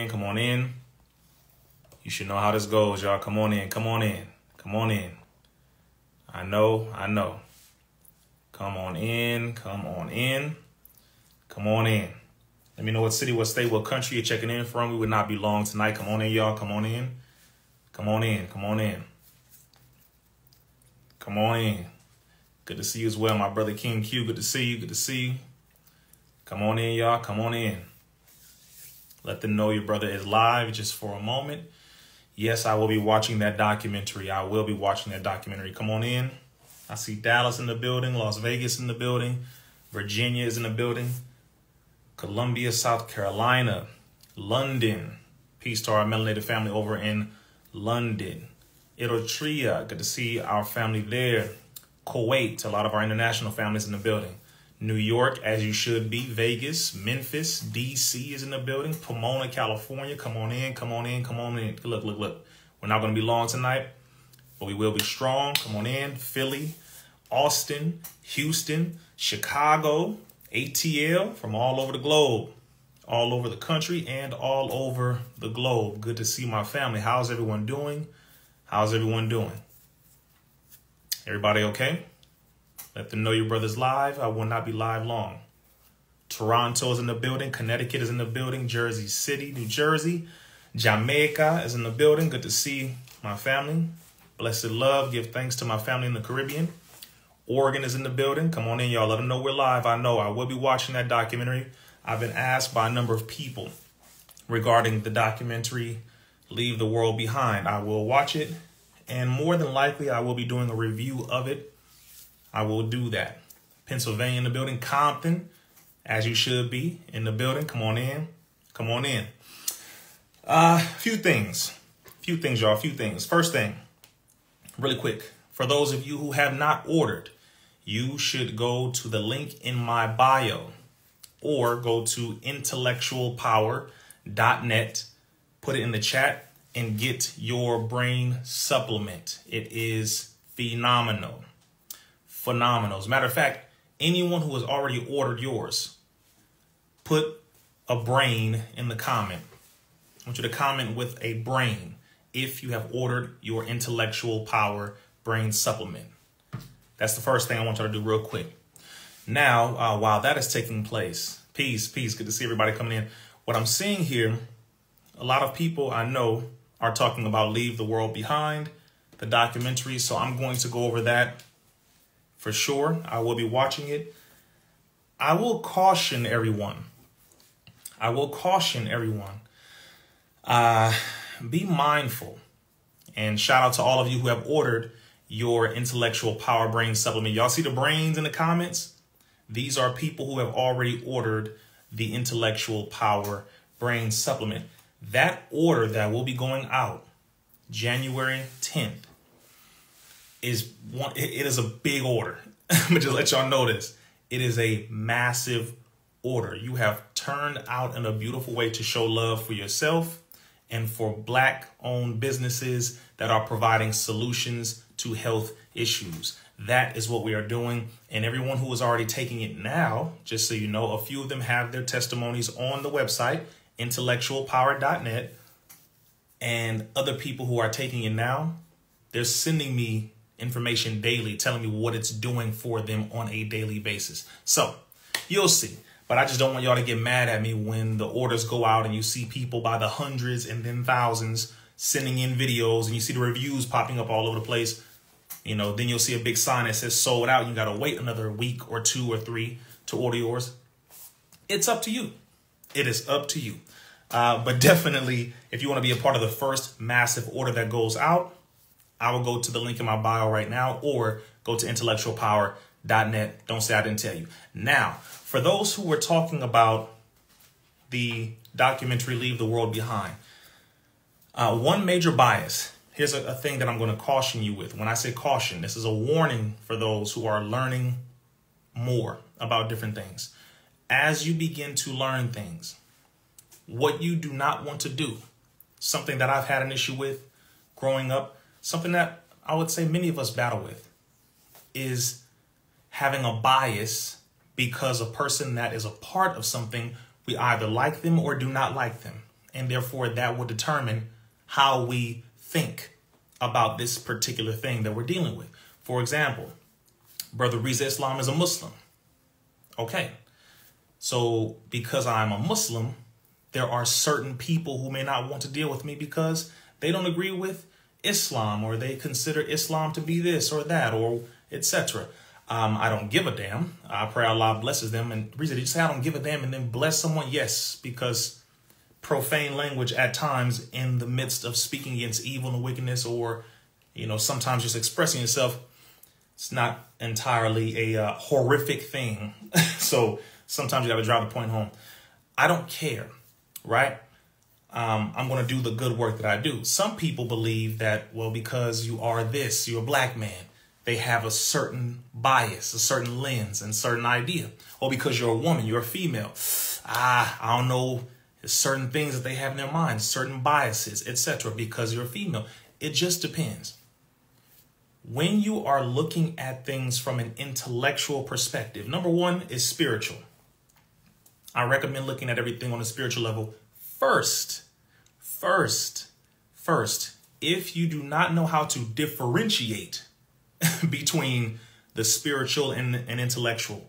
come on in. You should know how this goes, y'all. Come on in, come on in, come on in. I know. Come on in, come on in, come on in. Let me know what city, what state, what country you're checking in from. We would not be long tonight. Come on in, y'all. Come on in. Come on in, come on in. Come on in. Good to see you as well, my brother King Q. Good to see you, good to see you. Come on in, y'all. Come on in. Let them know your brother is live just for a moment. Yes, I will be watching that documentary. I will be watching that documentary. Come on in. I see Dallas in the building, Las Vegas in the building, Virginia is in the building, Columbia, South Carolina, London. Peace to our melanated family over in London. Eritrea, good to see our family there. Kuwait, a lot of our international families in the building. New York, as you should be. Vegas, Memphis, DC is in the building. Pomona, California. Come on in, come on in, come on in. Look. We're not going to be long tonight, but we will be strong. Come on in. Philly, Austin, Houston, Chicago, ATL, from all over the globe, all over the country and all over the globe. Good to see my family. How's everyone doing? How's everyone doing? Everybody okay? Let them know your brother's live. I will not be live long. Toronto is in the building. Connecticut is in the building. Jersey City, New Jersey. Jamaica is in the building. Good to see my family. Blessed love. Give thanks to my family in the Caribbean. Oregon is in the building. Come on in, y'all. Let them know we're live. I know I will be watching that documentary. I've been asked by a number of people regarding the documentary, Leave the World Behind. I will watch it, and more than likely, I will be doing a review of it. I will do that. Pennsylvania in the building. Compton, as you should be, in the building. Come on in. Come on in. Few things, y'all. Few things. First thing, really quick. For those of you who have not ordered, you should go to the link in my bio or go to intellectualpower.net, put it in the chat, and get your brain supplement. It is phenomenal. Phenomenal. As a matter of fact, anyone who has already ordered yours, put a brain in the comment. I want you to comment with a brain if you have ordered your Intellectual Power brain supplement. That's the first thing I want y'all to do real quick. Now, while that is taking place, peace. Good to see everybody coming in. What I'm seeing here, a lot of people I know are talking about Leave the World Behind, the documentary. So I'm going to go over that for sure. I will be watching it. I will caution everyone. Be mindful. And shout out to all of you who have ordered your Intellectual Power brain supplement. Y'all see the brains in the comments? These are people who have already ordered the Intellectual Power brain supplement. That order that will be going out January 10th is a big order. I'm gonna just let y'all know this. It is a massive order. You have turned out in a beautiful way to show love for yourself and for Black-owned businesses that are providing solutions to health issues. That is what we are doing. And everyone who is already taking it now, just so you know, a few of them have their testimonies on the website, intellectualpower.net. And other people who are taking it now, they're sending me information daily, telling me what it's doing for them on a daily basis. So you'll see. But I just don't want y'all to get mad at me when the orders go out and you see people by the hundreds and then thousands sending in videos and you see the reviews popping up all over the place. You know, then you'll see a big sign that says sold out. You got to wait another week or 2 or 3 to order yours. It's up to you. It is up to you. But definitely, if you want to be a part of the first massive order that goes out, I will go to the link in my bio right now or go to intellectualpower.net. Don't say I didn't tell you. Now, for those who were talking about the documentary Leave the World Behind, one major bias. Here's a thing that I'm going to caution you with. When I say caution, this is a warning for those who are learning more about different things. As you begin to learn things, what you do not want to do, something that I've had an issue with growing up, something that I would say many of us battle with, is having a bias because a person that is a part of something, we either like them or do not like them. And therefore, that will determine how we think about this particular thing that we're dealing with. For example, Brother Rizza Islam is a Muslim. Okay. So because I'm a Muslim, there are certain people who may not want to deal with me because they don't agree with Islam, or they consider Islam to be this or that, or etc. I don't give a damn. I pray Allah blesses them. And Rizza, did you say I don't give a damn and then bless someone? Yes, because profane language at times in the midst of speaking against evil and wickedness, or, you know, sometimes just expressing yourself, it's not entirely a horrific thing. So sometimes you got to drive the point home. I don't care, right? I'm going to do the good work that I do. Some people believe that, well, because you are this, you're a black man, they have a certain bias, a certain lens, and certain idea. Or because you're a woman, you're a female. I don't know, there's certain things that they have in their minds, certain biases, etc. because you're a female. It just depends. When you are looking at things from an intellectual perspective, number one is spiritual. I recommend looking at everything on a spiritual level first. If you do not know how to differentiate between the spiritual and intellectual,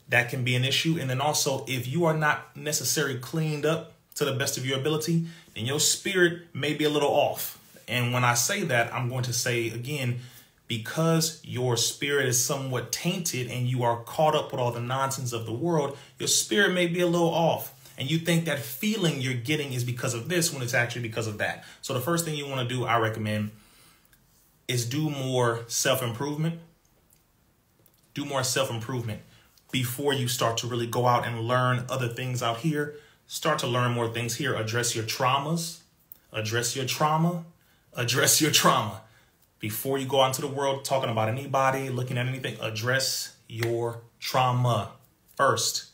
that can be an issue. And then also, if you are not necessarily cleaned up to the best of your ability, then your spirit may be a little off. And when I say that, I'm going to say again, because your spirit is somewhat tainted and you are caught up with all the nonsense of the world, your spirit may be a little off. And you think that feeling you're getting is because of this when it's actually because of that. So the first thing you want to do, I recommend, is do more self-improvement. Do more self-improvement before you start to really go out and learn other things out here. Start to learn more things here. Address your traumas. Address your trauma. Address your trauma. Before you go out into the world talking about anybody, looking at anything, address your trauma first.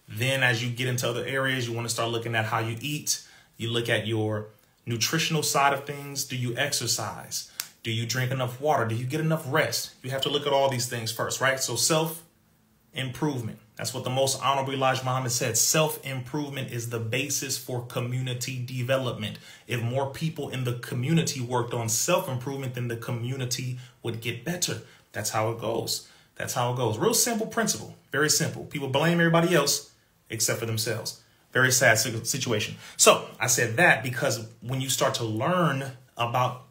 Then as you get into other areas, you want to start looking at how you eat. You look at your nutritional side of things. Do you exercise? Do you drink enough water? Do you get enough rest? You have to look at all these things first, right? So self-improvement. That's what the most honorable Elijah Muhammad said. Self-improvement is the basis for community development. If more people in the community worked on self-improvement, then the community would get better. That's how it goes. That's how it goes. Real simple principle. Very simple. People blame everybody else except for themselves. Very sad situation. So I said that because when you start to learn about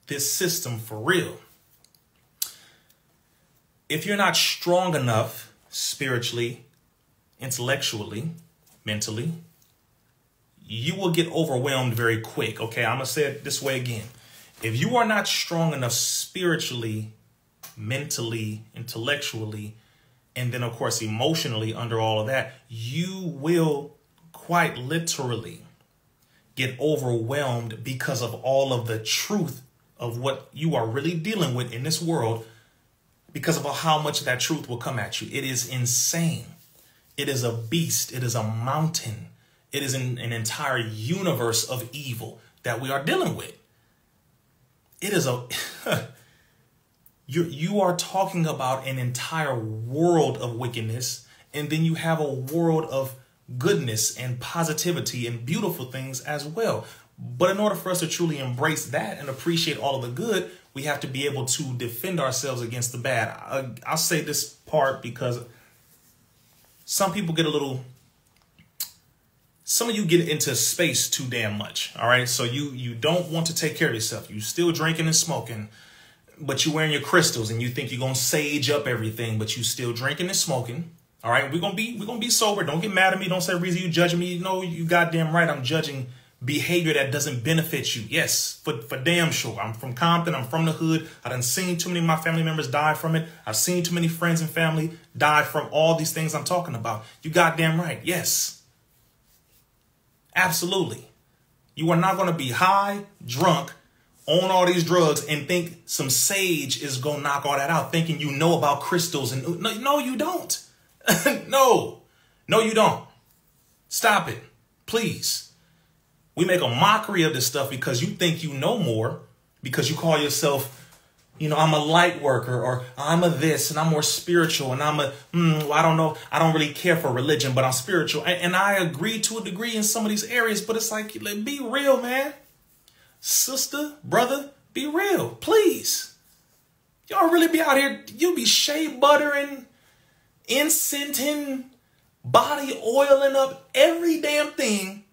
this system for real, if you're not strong enough spiritually, intellectually, mentally, you will get overwhelmed very quick. Okay, I'm going to say it this way again. If you are not strong enough spiritually, mentally, intellectually, and then, of course, emotionally under all of that, you will quite literally get overwhelmed because of all of the truth of what you are really dealing with in this world, because of how much that truth will come at you. It is insane. It is a beast. It is a mountain. It is an entire universe of evil that we are dealing with. It is a... You are talking about an entire world of wickedness, and then you have a world of goodness and positivity and beautiful things as well. But in order for us to truly embrace that and appreciate all of the good, we have to be able to defend ourselves against the bad. I'll say this part because some people get some of you get into space too damn much. All right. So you don't want to take care of yourself. You still drinking and smoking, but you're wearing your crystals and you think you're going to sage up everything, but you still drinking and smoking. All right. We're going to be sober. Don't get mad at me. Don't say, Rizza, you judging me. No, you goddamn right. I'm judging behavior that doesn't benefit you. Yes, for damn sure. I'm from Compton. I'm from the hood. I done seen too many of my family members die from it. I've seen too many friends and family die from all these things I'm talking about. You goddamn right. Yes, absolutely. You are not going to be high, drunk, on all these drugs and think some sage is going to knock all that out, thinking you know about crystals. And no, you don't. No, you don't. Stop it, please. We make a mockery of this stuff because you think you know more, because you call yourself, I'm a light worker, or I'm a this and I'm more spiritual, and well, I don't know. I don't really care for religion, but I'm spiritual. And I agree to a degree in some of these areas, but it's like, be real, man. Sister, brother, be real, please. Y'all really be out here, you be shea buttering, incensing, body oiling up every damn thing,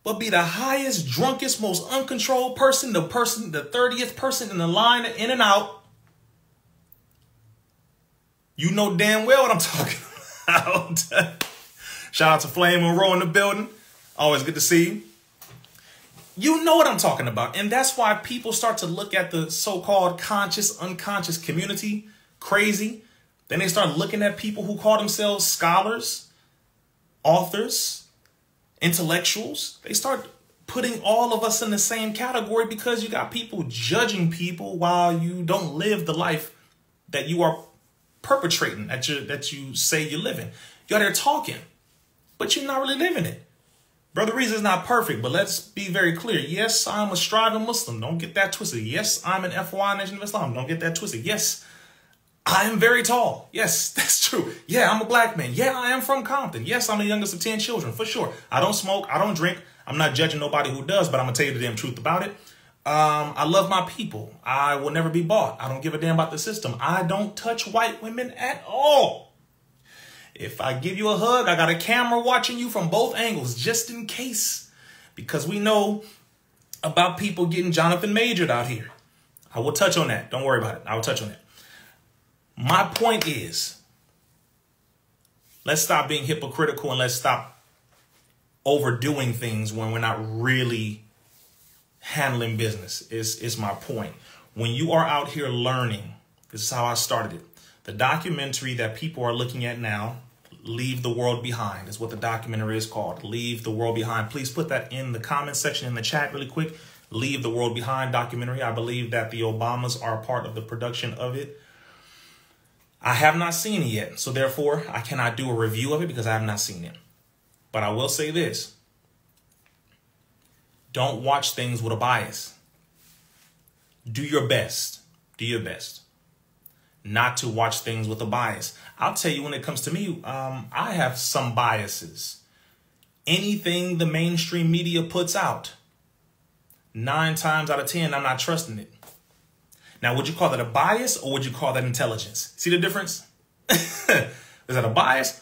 but be the highest, drunkest, most uncontrolled person, the 30th person in the line in and out. You know damn well what I'm talking about. Shout out to Flame and Row in the building. Always good to see you. You know what I'm talking about. And that's why people start to look at the so-called conscious, unconscious community crazy. Then they start looking at people who call themselves scholars, authors, intellectuals. They start putting all of us in the same category because you got people judging people while you don't live the life that you are perpetrating, that you say you're living. You're there talking, but you're not really living it. Brother Rizza is not perfect, but let's be very clear. Yes, I'm a striving Muslim. Don't get that twisted. Yes, I'm an FY Nation of Islam. Don't get that twisted. Yes, I am very tall. Yes, that's true. Yeah, I'm a black man. Yeah, I am from Compton. Yes, I'm the youngest of 10 children, for sure. I don't smoke. I don't drink. I'm not judging nobody who does, but I'm going to tell you the damn truth about it. I love my people. I will never be bought. I don't give a damn about the system. I don't touch white women at all. If I give you a hug, I got a camera watching you from both angles, just in case, because we know about people getting Jonathan Majored out here. I will touch on that. Don't worry about it. I will touch on that. My point is, let's stop being hypocritical and let's stop overdoing things when we're not really handling business, is my point. When you are out here learning, this is how I started it. The documentary that people are looking at now, Leave the World Behind, is what the documentary is called. Leave the World Behind. Please put that in the comment section in the chat really quick. Leave the World Behind documentary. I believe that the Obamas are a part of the production of it. I have not seen it yet, so therefore I cannot do a review of it because I have not seen it. But I will say this. Don't watch things with a bias. Do your best. Do your best not to watch things with a bias. I'll tell you, when it comes to me, I have some biases. Anything the mainstream media puts out, 9 times out of 10, I'm not trusting it. Now, would you call that a bias or would you call that intelligence? See the difference? Is that a bias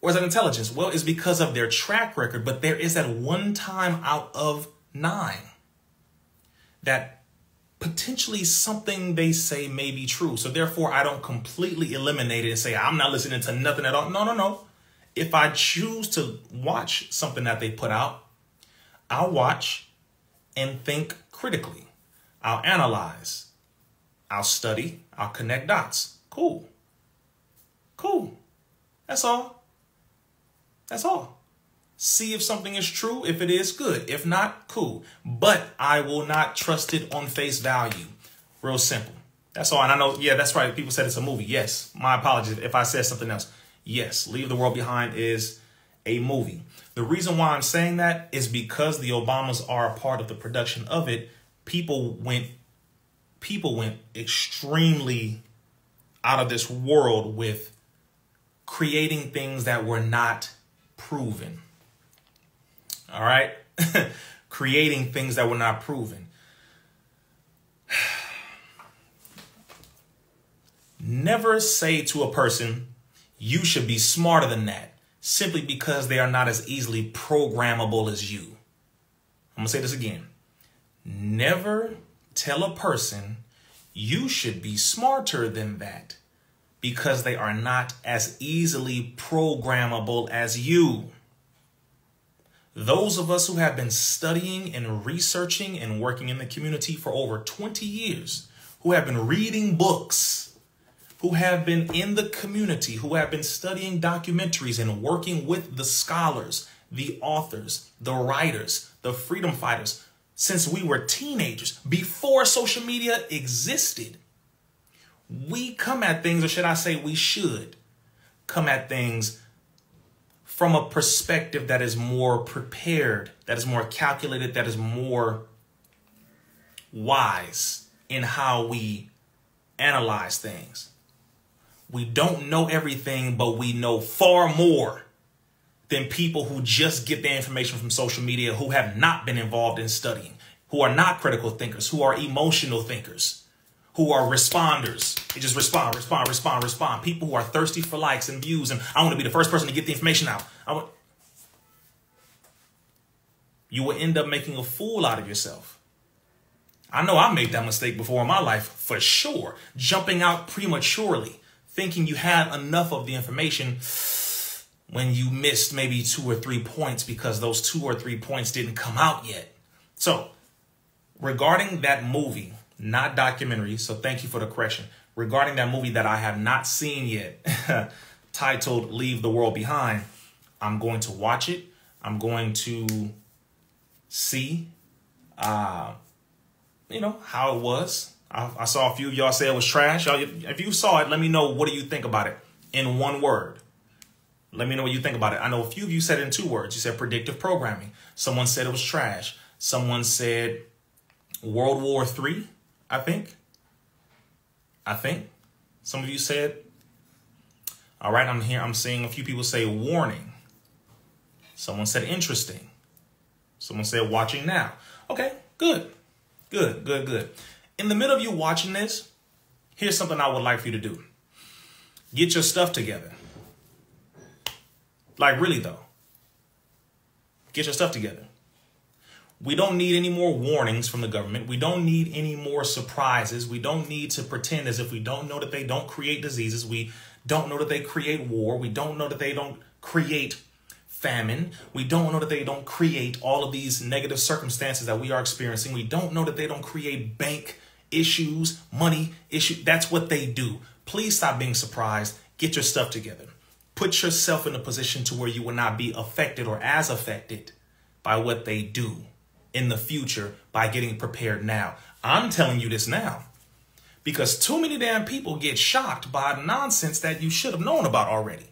or is that intelligence? Well, it's because of their track record, but there is that 1 time out of 9 that potentially something they say may be true. So therefore, I don't completely eliminate it and say, I'm not listening to nothing at all. No. If I choose to watch something that they put out, I'll watch and think critically. I'll analyze. I'll study. I'll connect dots. Cool. That's all. That's all. See if something is true. If it is, good. If not, cool. But I will not trust it on face value. Real simple. That's all. And I know, yeah, that's right. People said it's a movie. Yes. My apologies if I said something else. Yes. Leave the World Behind is a movie. The reason why I'm saying that is because the Obamas are a part of the production of it. People went extremely out of this world with creating things that were not proven. All right? Creating things that were not proven. Never say to a person, you should be smarter than that, simply because they are not as easily programmable as you. I'm going to say this again. Never tell a person you should be smarter than that because they are not as easily programmable as you. Those of us who have been studying and researching and working in the community for over 20 years, who have been reading books, who have been in the community, who have been studying documentaries and working with the scholars, the authors, the writers, the freedom fighters, since we were teenagers, before social media existed, we come at things, or should I say we should come at things from a perspective that is more prepared, that is more calculated, that is more wise in how we analyze things. We don't know everything, but we know far more than people who just get their information from social media, who have not been involved in studying, who are not critical thinkers, who are emotional thinkers, who are responders. They just respond. People who are thirsty for likes and views, and I want to be the first person to get the information out. You will end up making a fool out of yourself. I know I made that mistake before in my life, for sure. Jumping out prematurely, thinking you had enough of the information when you missed maybe 2 or 3 points because those 2 or 3 points didn't come out yet. So regarding that movie, not documentary, so thank you for the correction. Regarding that movie that I have not seen yet, titled Leave the World Behind, I'm going to watch it. I'm going to see, how it was. I saw a few of y'all say it was trash. If you saw it, let me know, what do you think about it in one word? Let me know what you think about it. I know a few of you said it in 2 words. You said predictive programming. Someone said it was trash. Someone said World War III, I think. Some of you said, all right, I'm seeing a few people say warning. Someone said interesting. Someone said watching now. Okay, good. In the middle of you watching this, here's something I would like for you to do. Get your stuff together. Like, really, though. Get your stuff together. We don't need any more warnings from the government. We don't need any more surprises. We don't need to pretend as if we don't know that they don't create diseases. We don't know that they create war. We don't know that they don't create famine. We don't know that they don't create all of these negative circumstances that we are experiencing. We don't know that they don't create bank issues, money issues. That's what they do. Please stop being surprised. Get your stuff together. Put yourself in a position to where you will not be affected or as affected by what they do in the future by getting prepared now. I'm telling you this now because too many damn people get shocked by nonsense that you should have known about already.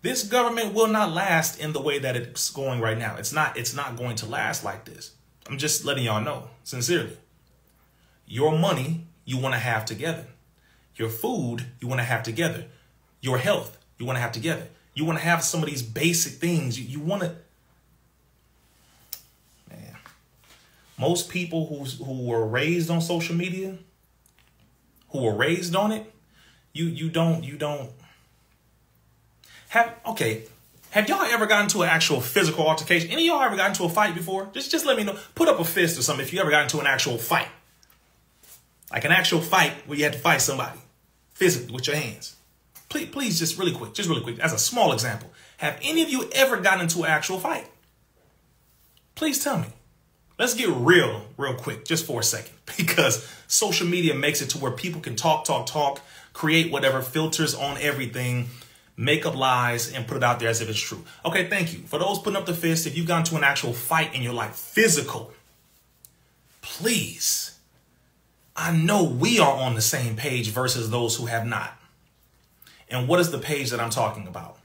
This government will not last in the way that it's going right now. It's not going to last like this. I'm just letting y'all know, sincerely. Your money, you want to have together. Your food, you want to have together. Your health, you want to have together. You want to have some of these basic things. You want to... Man. Most people who were raised on social media, who were raised on it, you don't... Have y'all ever gotten into an actual physical altercation? Any of y'all ever gotten into a fight before? Just let me know. Put up a fist or something if you ever got into an actual fight. Like an actual fight where you had to fight somebody physically with your hands. Please, just really quick, as a small example. Have any of you ever gotten into an actual fight? Please tell me. Let's get real quick, just for a second, because social media makes it to where people can talk, create whatever filters on everything, make up lies and put it out there as if it's true. Okay, thank you. For those putting up the fist, if you've gone to an actual fight in your life, physical, please, I know we are on the same page versus those who have not. And what is the page that I'm talking about?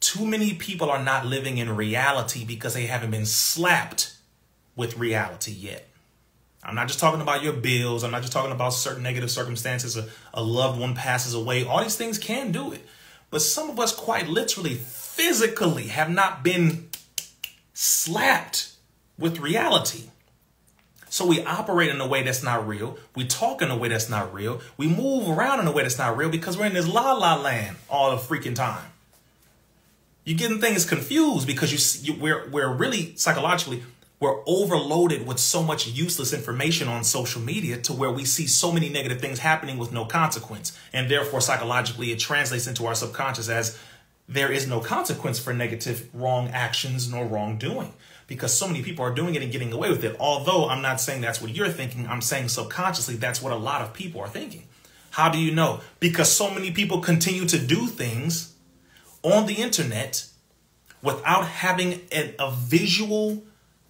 Too many people are not living in reality because they haven't been slapped with reality yet. I'm not just talking about your bills. I'm not just talking about certain negative circumstances. A loved one passes away. All these things can do it. But some of us quite literally, physically have not been slapped with reality. So we operate in a way that's not real. We talk in a way that's not real. We move around in a way that's not real because we're in this la-la land all the freaking time. You're getting things confused because we're really psychologically, we're overloaded with so much useless information on social media to where we see so many negative things happening with no consequence. And therefore, psychologically, it translates into our subconscious as there is no consequence for negative wrong actions nor wrongdoing because so many people are doing it and getting away with it. Although I'm not saying that's what you're thinking. I'm saying subconsciously, that's what a lot of people are thinking. How do you know? Because so many people continue to do things on the internet without having a visual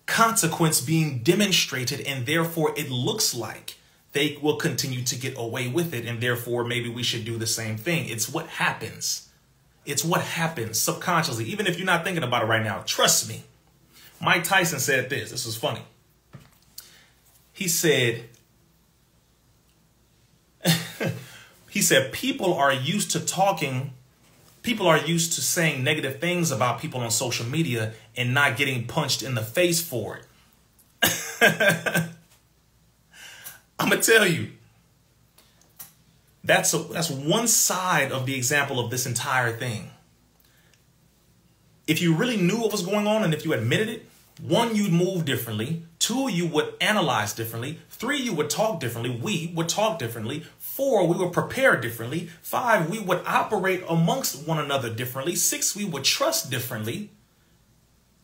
consequence being demonstrated, and therefore it looks like they will continue to get away with it, and therefore maybe we should do the same thing. It's what happens. It's what happens subconsciously, even if you're not thinking about it right now. Trust me. Mike Tyson said this. This was funny. He said, He said, people are used to saying negative things about people on social media and not getting punched in the face for it. I'm going to tell you, that's one side of the example of this entire thing. If you really knew what was going on and if you admitted it, 1, you'd move differently. 2, you would analyze differently. 3, you would talk differently. We would talk differently. 4, we would prepare differently. 5, we would operate amongst one another differently. 6, we would trust differently.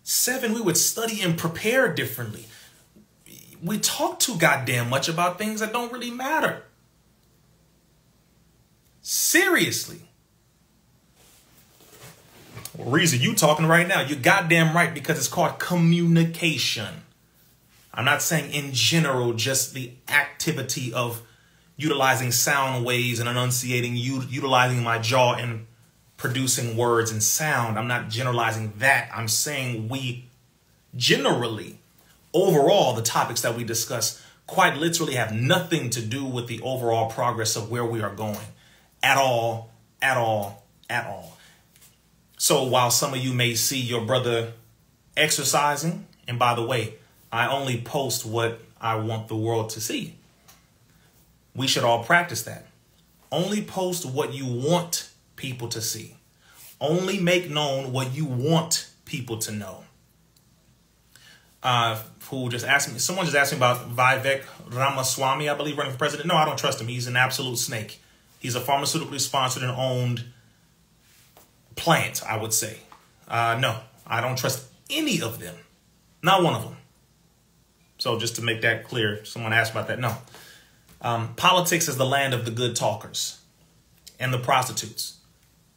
7, we would study and prepare differently. We talk too goddamn much about things that don't really matter. Seriously. Well, Rizza, you talking right now. You're goddamn right, because it's called communication. I'm not saying in general, just the activity of utilizing sound waves and enunciating, utilizing my jaw and producing words and sound. I'm not generalizing that. I'm saying we generally, overall, the topics that we discuss quite literally have nothing to do with the overall progress of where we are going at all, at all, at all. So while some of you may see your brother exercising, and by the way, I only post what I want the world to see. We should all practice that. Only post what you want people to see. Only make known what you want people to know. Someone just asked me about Vivek Ramaswamy, I believe, running for president. No, I don't trust him. He's an absolute snake. He's a pharmaceutically sponsored and owned plant, I would say. No, I don't trust any of them. Not one of them. So just to make that clear, someone asked about that. No. Politics is the land of the good talkers and the prostitutes.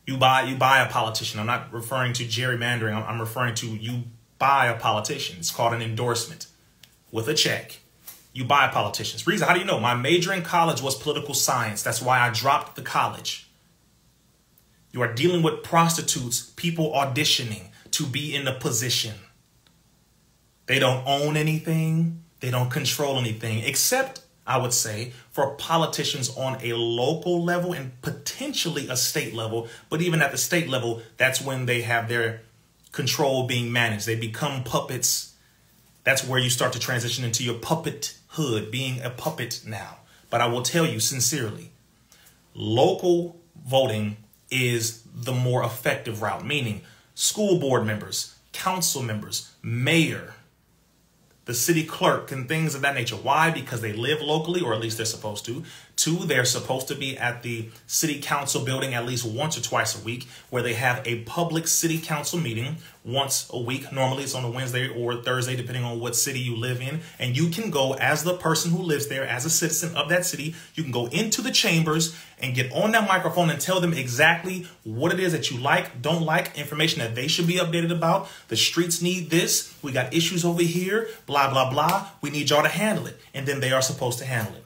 You buy a politician. I'm not referring to gerrymandering. I'm referring to you buy a politician. It's called an endorsement with a check. You buy politicians. Rizza, how do you know? My major in college was political science. That's why I dropped the college. You are dealing with prostitutes, people auditioning to be in a position. They don't own anything. They don't control anything, except, I would say, for politicians on a local level and potentially a state level. But even at the state level, that's when they have their control being managed. They become puppets. That's where you start to transition into your puppethood, being a puppet now. But I will tell you sincerely, local voting is the more effective route, meaning school board members, council members, mayor, the city clerk, and things of that nature. Why? Because they live locally, or at least they're supposed to. 2, they're supposed to be at the city council building at least once or twice a week, where they have a public city council meeting once a week. Normally it's on a Wednesday or Thursday, depending on what city you live in. And you can go, as the person who lives there, as a citizen of that city, you can go into the chambers and get on that microphone and tell them exactly what it is that you like, don't like, information that they should be updated about. The streets need this. We got issues over here, blah, blah, blah. We need y'all to handle it. And then they are supposed to handle it.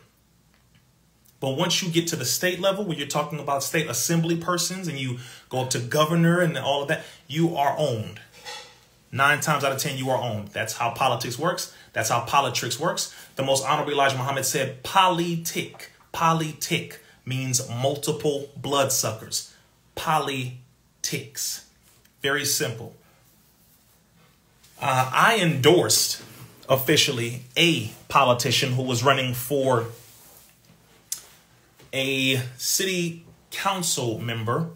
But once you get to the state level, where you're talking about state assembly persons and you go up to governor and all of that, you are owned. 9 times out of 10, you are owned. That's how politics works. That's how politics works. The most honorable Elijah Muhammad said, politic. Politic means multiple bloodsuckers. Politics. Very simple. I endorsed officially a politician who was running for a city council member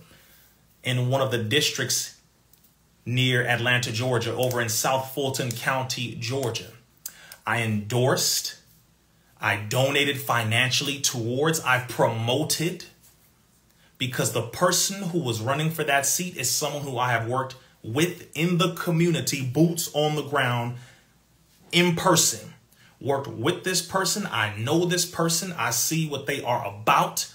in one of the districts near Atlanta, Georgia, over in South Fulton County, Georgia. I endorsed, I donated financially towards, I promoted, because the person who was running for that seat is someone who I have worked with in the community, boots on the ground, in person. Worked with this person. I know this person. I see what they are about.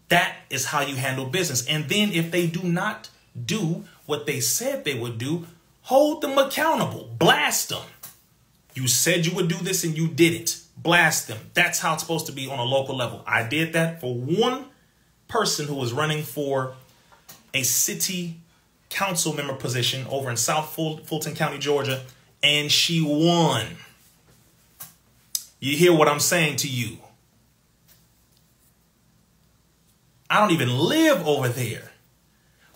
That is how you handle business. And then if they do not do what they said they would do, hold them accountable. Blast them. You said you would do this and you did it. Blast them. That's how it's supposed to be on a local level. I did that for one person who was running for a city council member position over in South Fulton County, Georgia, and she won. You hear what I'm saying to you? I don't even live over there.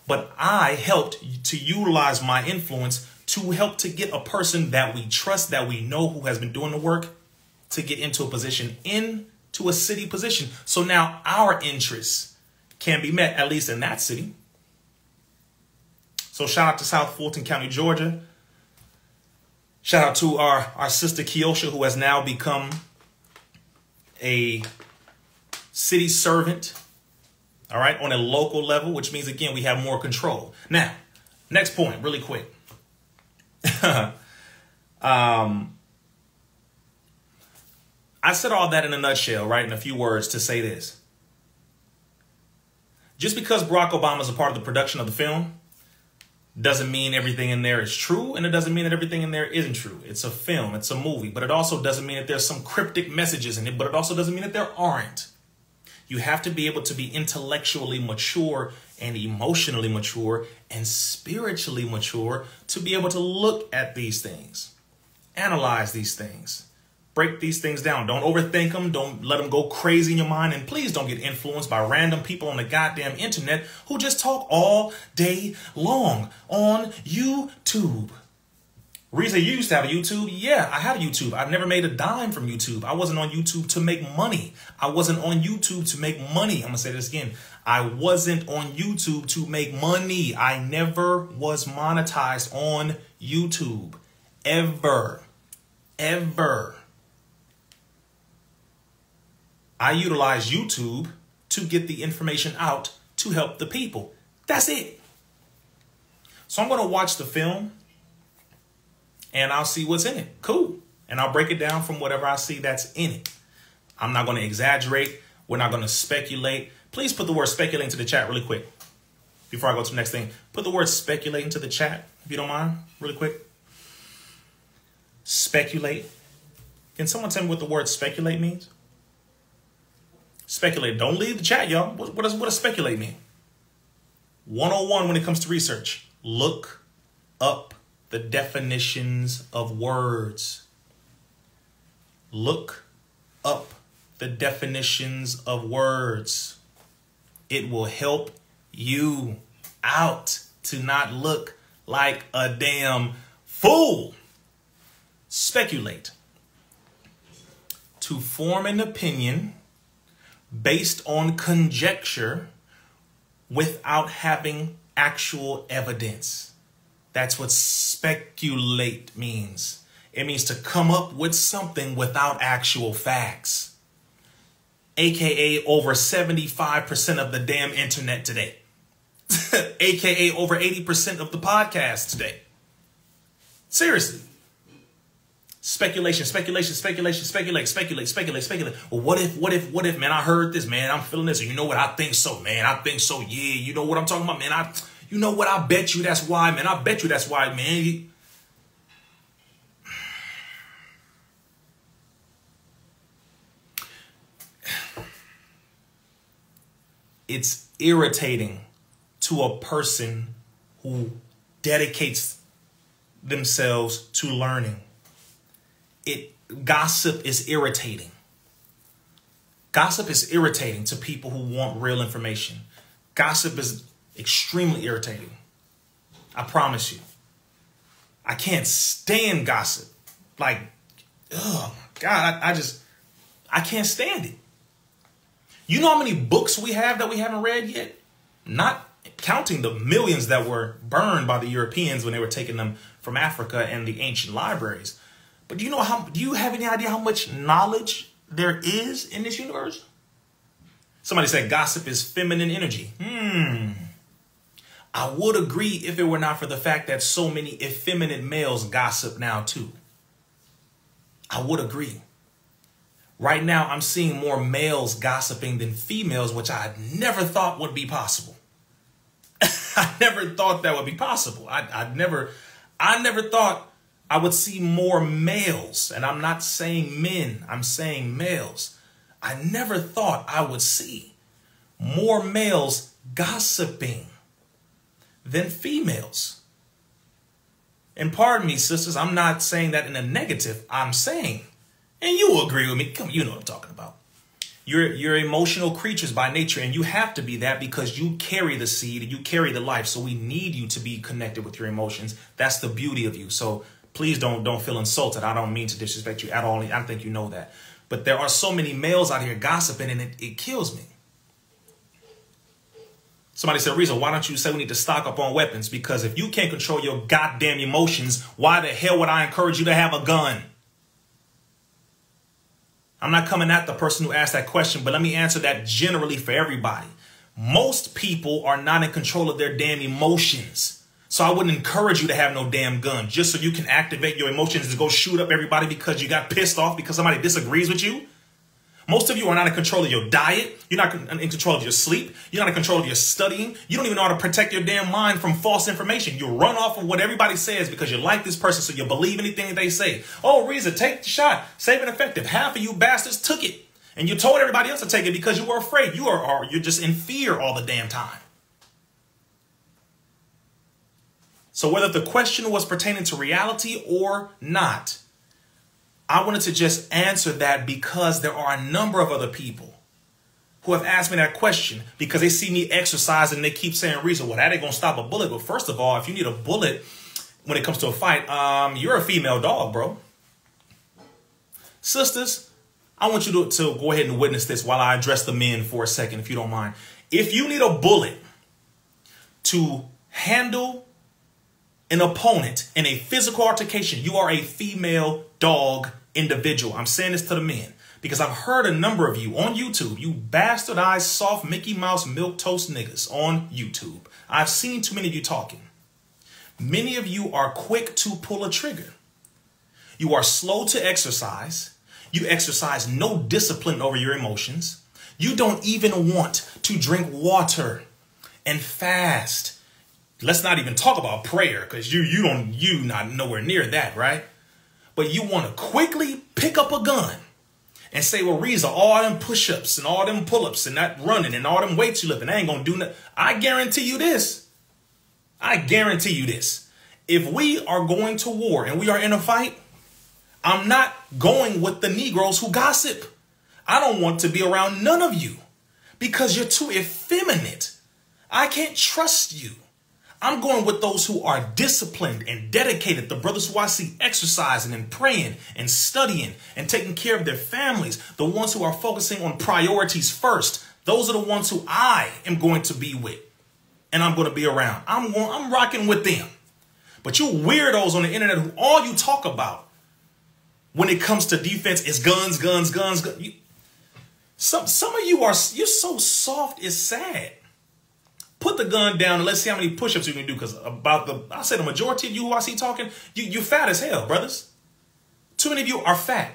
But I helped to utilize my influence to help to get a person that we trust, that we know, who has been doing the work, to get into a position, into a city position. So now our interests can be met, at least in that city. So shout out to South Fulton County, Georgia. Shout out to our sister Keosha, who has now become a city servant, all right, on a local level, which means, again, we have more control. Now, next point, really quick. I said all that in a nutshell, right, in a few words, to say this. Just because Barack Obama is a part of the production of the film doesn't mean everything in there is true, and it doesn't mean that everything in there isn't true. It's a film, it's a movie, but it also doesn't mean that there's some cryptic messages in it, but it also doesn't mean that there aren't. You have to be able to be intellectually mature and emotionally mature and spiritually mature to be able to look at these things, analyze these things, break these things down. Don't overthink them. Don't let them go crazy in your mind. And please don't get influenced by random people on the goddamn internet who just talk all day long on YouTube. Rizza, you used to have a YouTube? Yeah, I had a YouTube. I never made a dime from YouTube. I wasn't on YouTube to make money. I wasn't on YouTube to make money. I'm going to say this again. I wasn't on YouTube to make money. I never was monetized on YouTube. Ever. Ever. I utilize YouTube to get the information out to help the people. That's it. So I'm going to watch the film and I'll see what's in it. Cool. And I'll break it down from whatever I see that's in it. I'm not going to exaggerate. We're not going to speculate. Please put the word speculate into the chat really quick. Before I go to the next thing, put the word speculate into the chat, if you don't mind, really quick. Speculate. Can someone tell me what the word speculate means? Speculate. Don't leave the chat, y'all. What does speculate mean? 101 when it comes to research. Look up the definitions of words. Look up the definitions of words. It will help you out to not look like a damn fool. Speculate. To form an opinion based on conjecture without having actual evidence. That's what speculate means. It means to come up with something without actual facts. AKA over 75% of the damn internet today. AKA over 80% of the podcast today. Seriously. Speculation, speculation, speculation, speculate. Well, what if, man, I heard this, man, I'm feeling this. You know what? I think so, man. I think so. Yeah, you know what I'm talking about, man. You know what? I bet you that's why, man. I bet you that's why, man. It's irritating to a person who dedicates themselves to learning. Gossip is irritating. Gossip is irritating to people who want real information. Gossip is extremely irritating. I promise you. I can't stand gossip. Like, oh God, I can't stand it. You know how many books we have that we haven't read yet? Not counting the millions that were burned by the Europeans when they were taking them from Africa and the ancient libraries. But do you have any idea how much knowledge there is in this universe? Somebody said gossip is feminine energy. I would agree if it were not for the fact that so many effeminate males gossip now too. I would agree. Right now, I'm seeing more males gossiping than females, which I never thought would be possible. I never thought that would be possible. I never thought I would see more males, and I'm not saying men, I'm saying males. I never thought I would see more males gossiping than females. And pardon me, sisters, I'm not saying that in a negative. I'm saying, and you will agree with me, come, you know what I'm talking about. You're emotional creatures by nature, and you have to be that because you carry the seed and you carry the life. So we need you to be connected with your emotions. That's the beauty of you. So please don't feel insulted. I don't mean to disrespect you at all. I think you know that. But there are so many males out here gossiping, and it kills me. Somebody said, Rizza, why don't you say we need to stock up on weapons? Because if you can't control your goddamn emotions, why the hell would I encourage you to have a gun? I'm not coming at the person who asked that question, but let me answer that generally for everybody. Most people are not in control of their damn emotions. So I wouldn't encourage you to have no damn gun just so you can activate your emotions to go shoot up everybody because you got pissed off because somebody disagrees with you. Most of you are not in control of your diet. You're not in control of your sleep. You're not in control of your studying. You don't even know how to protect your damn mind from false information. You run off of what everybody says because you like this person, so you believe anything that they say. Oh, Rizza, take the shot. Safe and effective. Half of you bastards took it. And you told everybody else to take it because you were afraid. You're just in fear all the damn time. So whether the question was pertaining to reality or not, I wanted to just answer that because there are a number of other people who have asked me that question because they see me exercise and they keep saying, Rizza, well, that ain't going to stop a bullet. But first of all, if you need a bullet when it comes to a fight, you're a female dog, bro. Sisters, I want you to go ahead and witness this while I address the men for a second, if you don't mind. If you need a bullet to handle an opponent in a physical altercation, you are a female dog individual. I'm saying this to the men because I've heard a number of you on YouTube, you bastardized soft Mickey Mouse milquetoast niggas on YouTube. I've seen too many of you talking. Many of you are quick to pull a trigger. You are slow to exercise. You exercise no discipline over your emotions. You don't even want to drink water and fast. Let's not even talk about prayer because you not nowhere near that, right? But you want to quickly pick up a gun and say, well, Rizza, all them push-ups and all them pull-ups and that running and all them weights you lifting, I ain't going to do nothing. I guarantee you this. I guarantee you this. If we are going to war and we are in a fight, I'm not going with the Negroes who gossip. I don't want to be around none of you because you're too effeminate. I can't trust you. I'm going with those who are disciplined and dedicated, the brothers who I see exercising and praying and studying and taking care of their families, the ones who are focusing on priorities first. Those are the ones who I am going to be with and I'm going to be around. I'm rocking with them. But you weirdos on the internet who all you talk about when it comes to defense is guns, guns, guns, guns. Some of you you're so soft, it's sad. Put the gun down and let's see how many push-ups you can do. Because I say the majority of you who I see talking, you fat as hell, brothers. Too many of you are fat.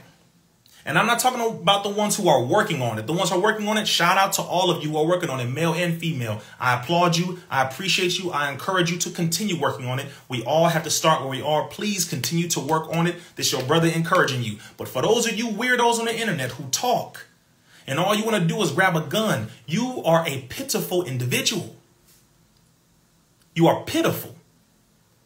And I'm not talking about the ones who are working on it. The ones who are working on it, shout out to all of you who are working on it, male and female. I applaud you. I appreciate you. I encourage you to continue working on it. We all have to start where we are. Please continue to work on it. This is your brother encouraging you. But for those of you weirdos on the internet who talk and all you want to do is grab a gun, you are a pitiful individual. You are pitiful.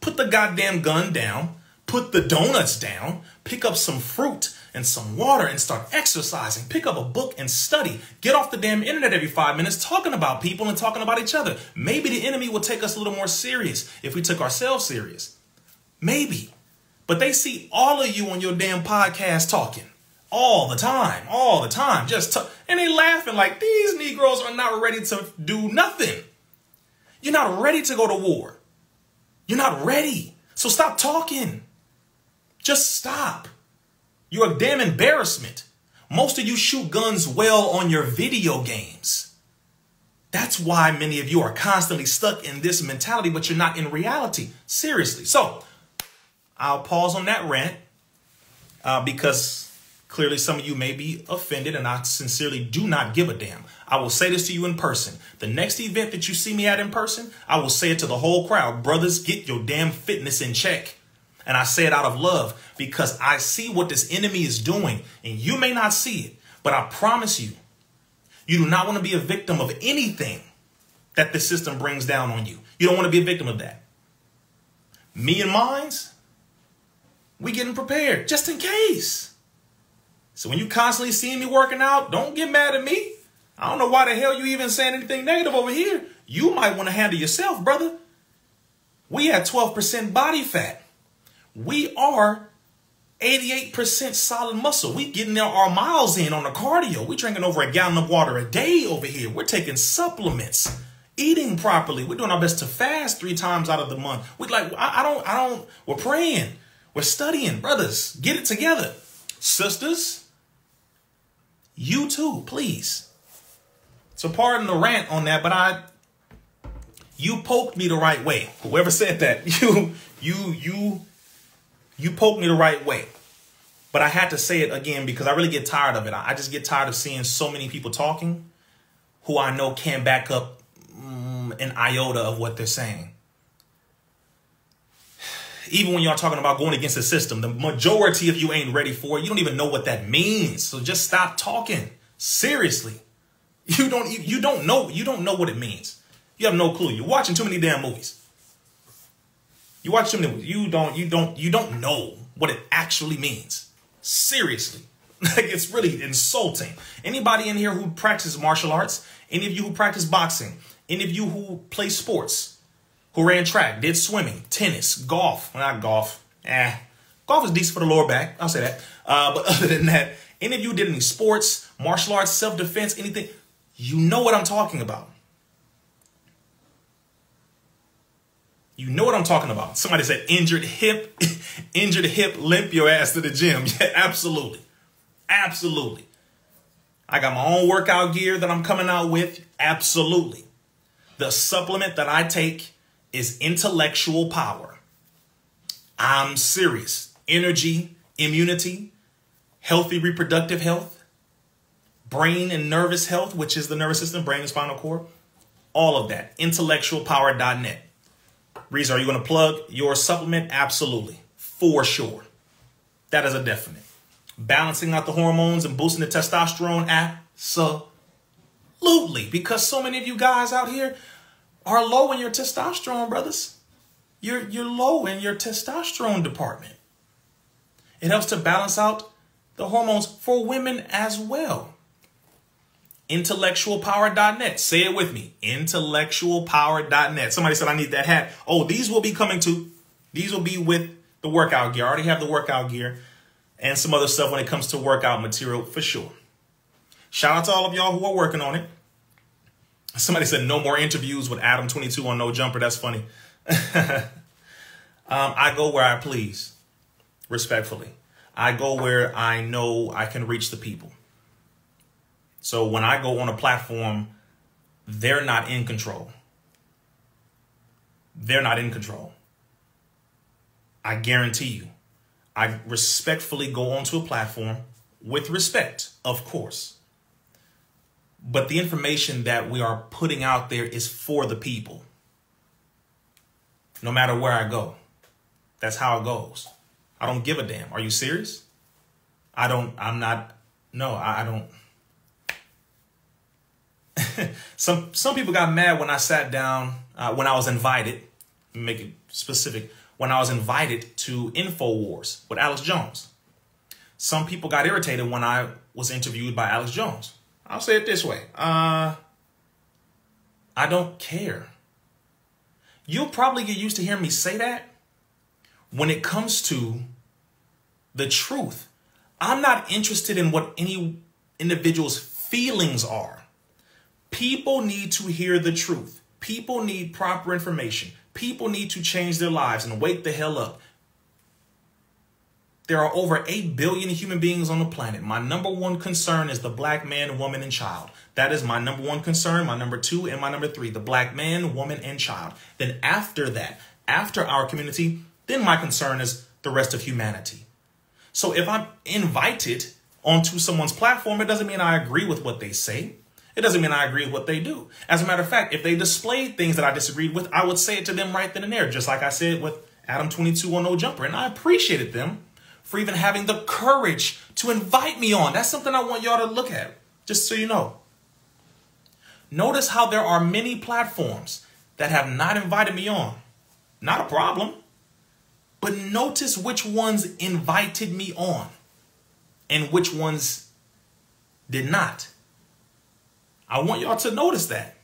Put the goddamn gun down. Put the donuts down. Pick up some fruit and some water and start exercising. Pick up a book and study. Get off the damn internet every 5 minutes talking about people and talking about each other. Maybe the enemy will take us a little more serious if we took ourselves serious. Maybe. But they see all of you on your damn podcast talking. All the time. All the time. And they laughing like these Negroes are not ready to do nothing. You're not ready to go to war. You're not ready. So stop talking. Just stop. You're a damn embarrassment. Most of you shoot guns well on your video games. That's why many of you are constantly stuck in this mentality, but you're not in reality. Seriously. So I'll pause on that rant because clearly some of you may be offended and I sincerely do not give a damn. I will say this to you in person. The next event that you see me at in person, I will say it to the whole crowd. Brothers, get your damn fitness in check. And I say it out of love because I see what this enemy is doing and you may not see it, but I promise you, you do not want to be a victim of anything that the system brings down on you. You don't want to be a victim of that. Me and mines, we getting prepared just in case. So when you constantly see me working out, don't get mad at me. I don't know why the hell you even saying anything negative over here. You might want to handle yourself, brother. We at 12% body fat. We are 88% solid muscle. We getting our miles in on the cardio. We drinking over a gallon of water a day over here. We're taking supplements, eating properly. We're doing our best to fast 3 times out of the month. We're praying. We're studying. Brothers, get it together. Sisters, you too, please. So pardon the rant on that, but you poked me the right way. Whoever said that, you poked me the right way. But I had to say it again because I really get tired of it. I just get tired of seeing so many people talking who I know can't back up an iota of what they're saying. Even when y'all talking about going against the system, the majority of you ain't ready for it. You don't even know what that means. So just stop talking. Seriously. You don't know what it means. You have no clue. You're watching too many damn movies. You watch too many movies. You don't know what it actually means. Seriously. Like, it's really insulting. Anybody in here who practices martial arts, any of you who practice boxing, any of you who play sports, who ran track, did swimming, tennis, golf. Well, not golf. Golf is decent for the lower back. I'll say that. But other than that, any of you did any sports, martial arts, self-defense, anything, you know what I'm talking about. You know what I'm talking about. Somebody said injured hip, limp your ass to the gym. Yeah, absolutely. Absolutely. I got my own workout gear that I'm coming out with. Absolutely. The supplement that I take is intellectual power. I'm serious. Energy, immunity, healthy reproductive health, brain and nervous health, which is the nervous system, brain and spinal cord, all of that. Intellectualpower.net. Rizza, are you going to plug your supplement? Absolutely. For sure. That is a definite. Balancing out the hormones and boosting the testosterone? Absolutely. Because so many of you guys out here are low in your testosterone, brothers. You're low in your testosterone department. It helps to balance out the hormones for women as well. Intellectualpower.net. Say it with me. Intellectualpower.net. Somebody said I need that hat. Oh, these will be coming too. These will be with the workout gear. I already have the workout gear and some other stuff when it comes to workout material for sure. Shout out to all of y'all who are working on it. Somebody said no more interviews with Adam 22 on No Jumper. That's funny. I go where I please, respectfully. I go where I know I can reach the people. So when I go on a platform, they're not in control. They're not in control. I guarantee you. I respectfully go onto a platform with respect, of course. But the information that we are putting out there is for the people. No matter where I go. That's how it goes. I don't give a damn. Are you serious? I don't. Some people got mad when I sat down, when I was invited, make it specific, when I was invited to InfoWars with Alex Jones. Some people got irritated when I was interviewed by Alex Jones. I'll say it this way. I don't care. You'll probably get used to hearing me say that when it comes to the truth. I'm not interested in what any individual's feelings are. People need to hear the truth. People need proper information. People need to change their lives and wake the hell up. There are over 8 billion human beings on the planet. My number one concern is the black man, woman, and child. That is my number one concern, my number 2, and my number 3, the black man, woman, and child. Then after that, after our community, then my concern is the rest of humanity. So if I'm invited onto someone's platform, it doesn't mean I agree with what they say. It doesn't mean I agree with what they do. As a matter of fact, if they displayed things that I disagreed with, I would say it to them right then and there, just like I said with Adam 22 on No Jumper. And I appreciated them for even having the courage to invite me on. That's something I want y'all to look at, just so you know. Notice how there are many platforms that have not invited me on. Not a problem. But notice which ones invited me on. and which ones did not. I want y'all to notice that.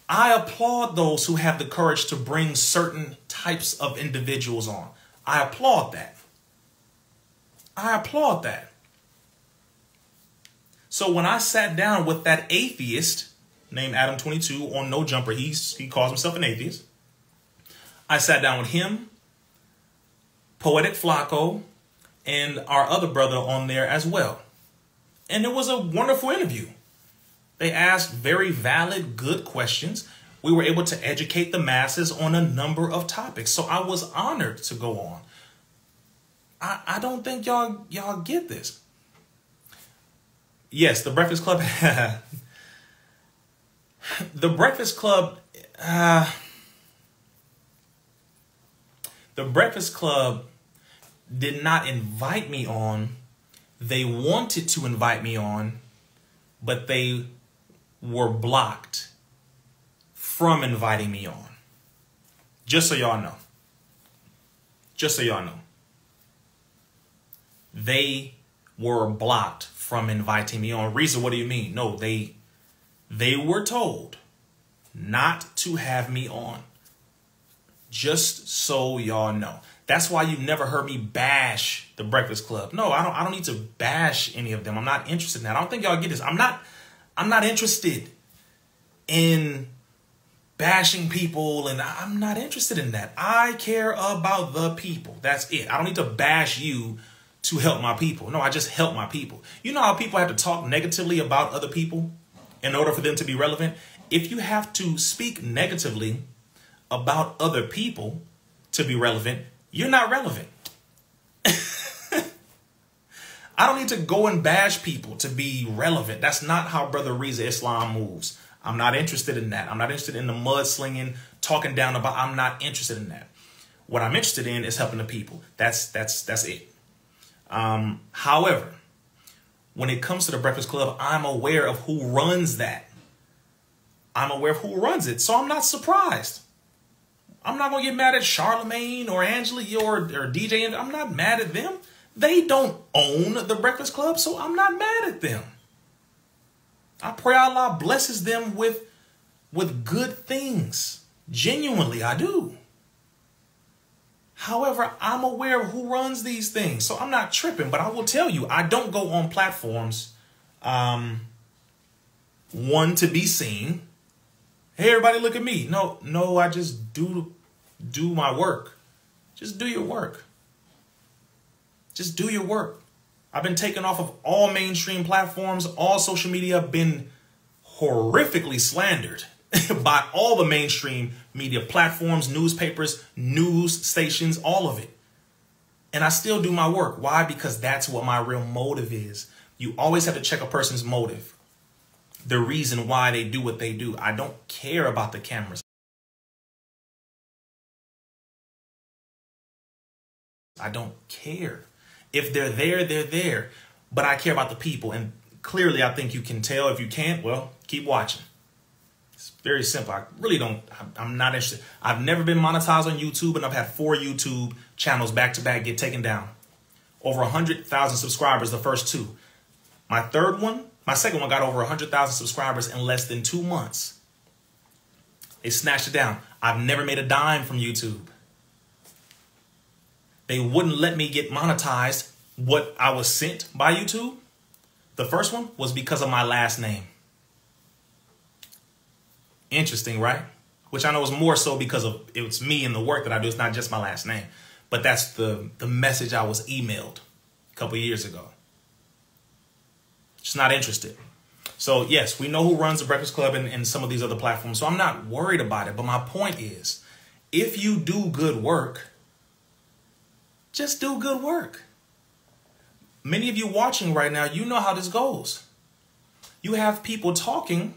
I applaud those who have the courage to bring certain types of individuals on. I applaud that. I applaud that. So when I sat down with that atheist named Adam22 on No Jumper, he calls himself an atheist. I sat down with him, Poetic Flacco, and our other brother on there as well. And it was a wonderful interview. They asked very valid, good questions. We were able to educate the masses on a number of topics. So I was honored to go on. I don't think y'all get this. Yes, the Breakfast Club. The Breakfast Club. The Breakfast Club did not invite me on. They wanted to invite me on, but they were blocked from inviting me on. Just so y'all know. Just so y'all know. They were blocked from inviting me on. Rizza, what do you mean? No, they were told not to have me on. Just so y'all know. That's why you never heard me bash the Breakfast Club. No, I don't need to bash any of them. I'm not interested in that. I don't think y'all get this. I'm not interested in bashing people, and I'm not interested in that. I care about the people. That's it. I don't need to bash you to help my people. No, I just help my people. You know how people have to talk negatively about other people in order for them to be relevant? If you have to speak negatively about other people to be relevant, you're not relevant. I don't need to go and bash people to be relevant. That's not how Brother Rizza Islam moves. I'm not interested in that. I'm not interested in the mudslinging, talking down about. I'm not interested in that. What I'm interested in is helping the people. That's it. However, when it comes to the Breakfast Club, I'm aware of who runs that. I'm aware of who runs it, so I'm not surprised. I'm not going to get mad at Charlemagne or Angela or DJ. I'm not mad at them. They don't own the Breakfast Club, so I'm not mad at them. I pray Allah blesses them with good things. Genuinely, I do. However, I'm aware of who runs these things, so I'm not tripping. But I will tell you, I don't go on platforms, one, to be seen. Hey, everybody, look at me. No, I just do my work. Just do your work. Just do your work. I've been taken off of all mainstream platforms, all social media, been horrifically slandered by all the mainstream media platforms, newspapers, news stations, all of it. And I still do my work. Why? Because that's what my real motive is. You always have to check a person's motive. The reason why they do what they do. I don't care about the cameras. I don't care. If they're there, they're there. But I care about the people. And clearly, I think you can tell. If you can't, well, keep watching. It's very simple. I really don't. I'm not interested. I've never been monetized on YouTube, and I've had 4 YouTube channels back to back get taken down. Over 100,000 subscribers, the first 2. My second one got over 100,000 subscribers in less than 2 months. They snatched it down. I've never made a dime from YouTube. They wouldn't let me get monetized what I was sent by YouTube. The first one was because of my last name. Interesting, right? Which I know is more so because of it's me and the work that I do. It's not just my last name. But that's the message I was emailed a couple of years ago. Just not interested. So, yes, we know who runs the Breakfast Club and some of these other platforms. So I'm not worried about it. But my point is, if you do good work, just do good work. Many of you watching right now, you know how this goes. You have people talking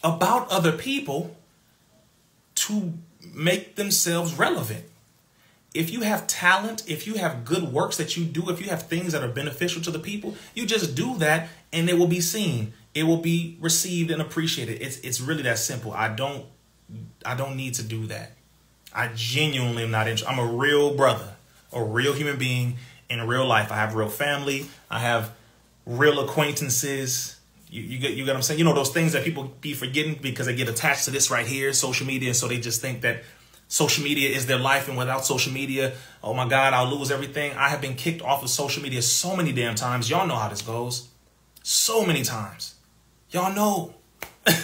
about other people to make themselves relevant. If you have talent, if you have good works that you do, if you have things that are beneficial to the people, you just do that and it will be seen. It will be received and appreciated. It's really that simple. I don't need to do that. I genuinely am not interested. I'm a real brother, a real human being, in real life. I have real family. I have real acquaintances. You get what I'm saying? You know, those things that people be forgetting because they get attached to this right here, social media. So they just think that social media is their life. And without social media, oh my God, I'll lose everything. I have been kicked off of social media so many damn times. Y'all know how this goes. So many times. Y'all know.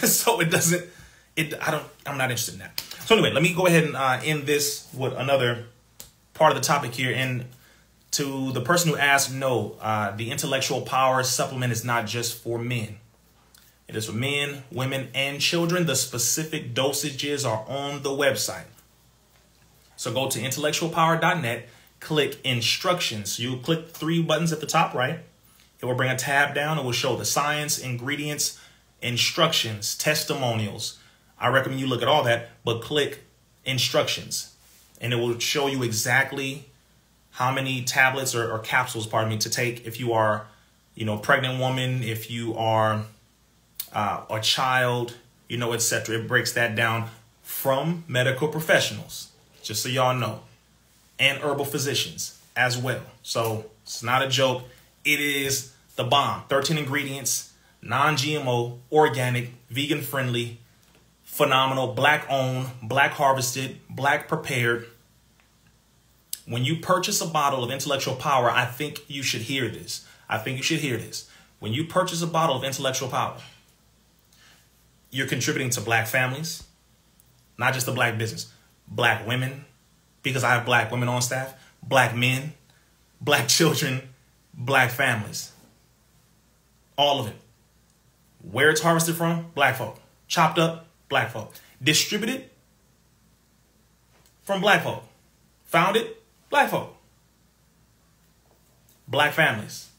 So I'm not interested in that. So anyway, let me go ahead and end this with another part of the topic here. And to the person who asked, no, the intellectual power supplement is not just for men. It is for men, women, and children. The specific dosages are on the website. So go to intellectualpower.net, click instructions. You'll click 3 buttons at the top right. It will bring a tab down. It will show the science, ingredients, instructions, testimonials. I recommend you look at all that, but click instructions. And it will show you exactly how many tablets or capsules, to take if you are, pregnant woman, if you are a child, etc. It breaks that down from medical professionals, just so y'all know, and herbal physicians as well. So it's not a joke. It is the bomb. 13 ingredients, non-GMO, organic, vegan friendly, phenomenal, black owned, black harvested, black prepared. When you purchase a bottle of Intellectual Power, I think you should hear this. When you purchase a bottle of Intellectual Power, you're contributing to black families, not just the black business, black women, because I have black women on staff, black men, black children, black families, all of it. Where it's harvested from, black folk. Chopped up, black folk. Distributed from black folk. Founded, black folk. Black families.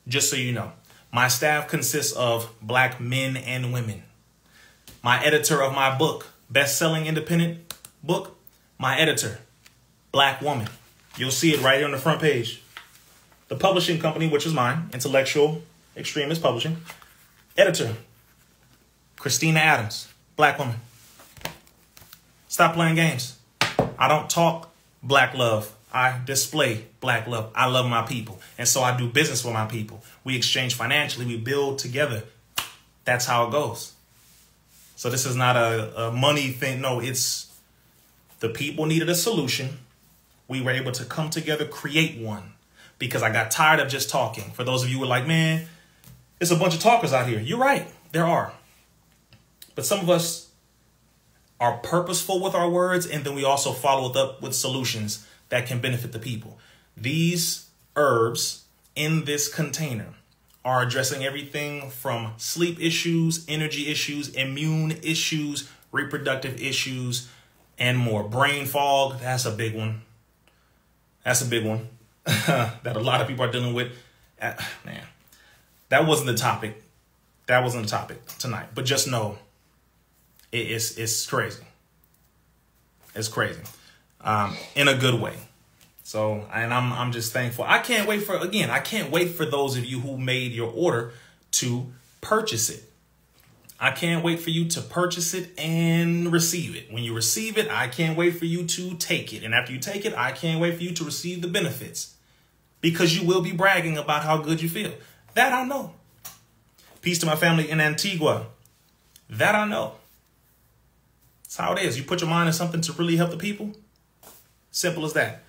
Just so you know. My staff consists of black men and women. My editor of my book, best-selling independent book, my editor, black woman. You'll see it right here on the front page. The publishing company, which is mine, Intellectual Extremist Publishing. Editor, Christina Adams, black woman. Stop playing games. I don't talk black love. I display black love. I love my people. And so I do business with my people. We exchange financially. We build together. That's how it goes. So this is not a money thing. No, it's the people needed a solution. We were able to come together, create one, because I got tired of just talking. For those of you who are like, man, it's a bunch of talkers out here. You're right. There are. But some of us are purposeful with our words, and then we also follow it up with solutions that can benefit the people. These herbs in this container are addressing everything from sleep issues, energy issues, immune issues, reproductive issues, and more. Brain fog, that's a big one. That's a big one that a lot of people are dealing with. Man, that wasn't the topic. That wasn't the topic tonight. But just know it's crazy. It's crazy. In a good way. So, and I'm just thankful. I can't wait for those of you who made your order to purchase it. I can't wait for you to purchase it and receive it. When you receive it, I can't wait for you to take it. And after you take it, I can't wait for you to receive the benefits, because you will be bragging about how good you feel. That I know. Peace to my family in Antigua. That I know. That's how it is. You put your mind on something to really help the people. Simple as that.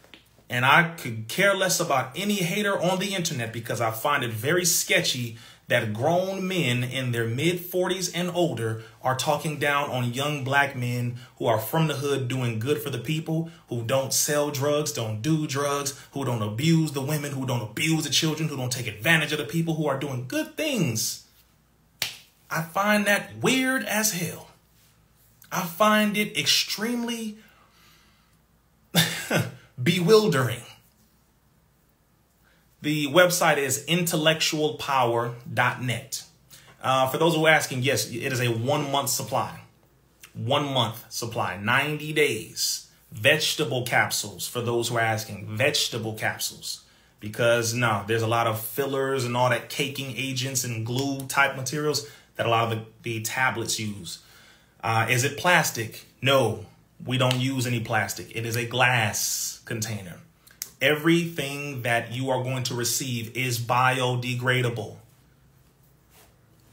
And I could care less about any hater on the internet, because I find it very sketchy that grown men in their mid-40s and older are talking down on young black men who are from the hood doing good for the people, who don't sell drugs, don't do drugs, who don't abuse the women, who don't abuse the children, who don't take advantage of the people, who are doing good things. I find that weird as hell. I find it extremely bewildering. The website is intellectualpower.net. For those who are asking, yes, it is a 1 month supply. 1 month supply, 90 days. Vegetable capsules, for those who are asking, vegetable capsules. Because no, there's a lot of fillers and all that caking agents and glue type materials that a lot of the tablets use. Is it plastic? No, we don't use any plastic. It is a glass container. Everything that you are going to receive is biodegradable,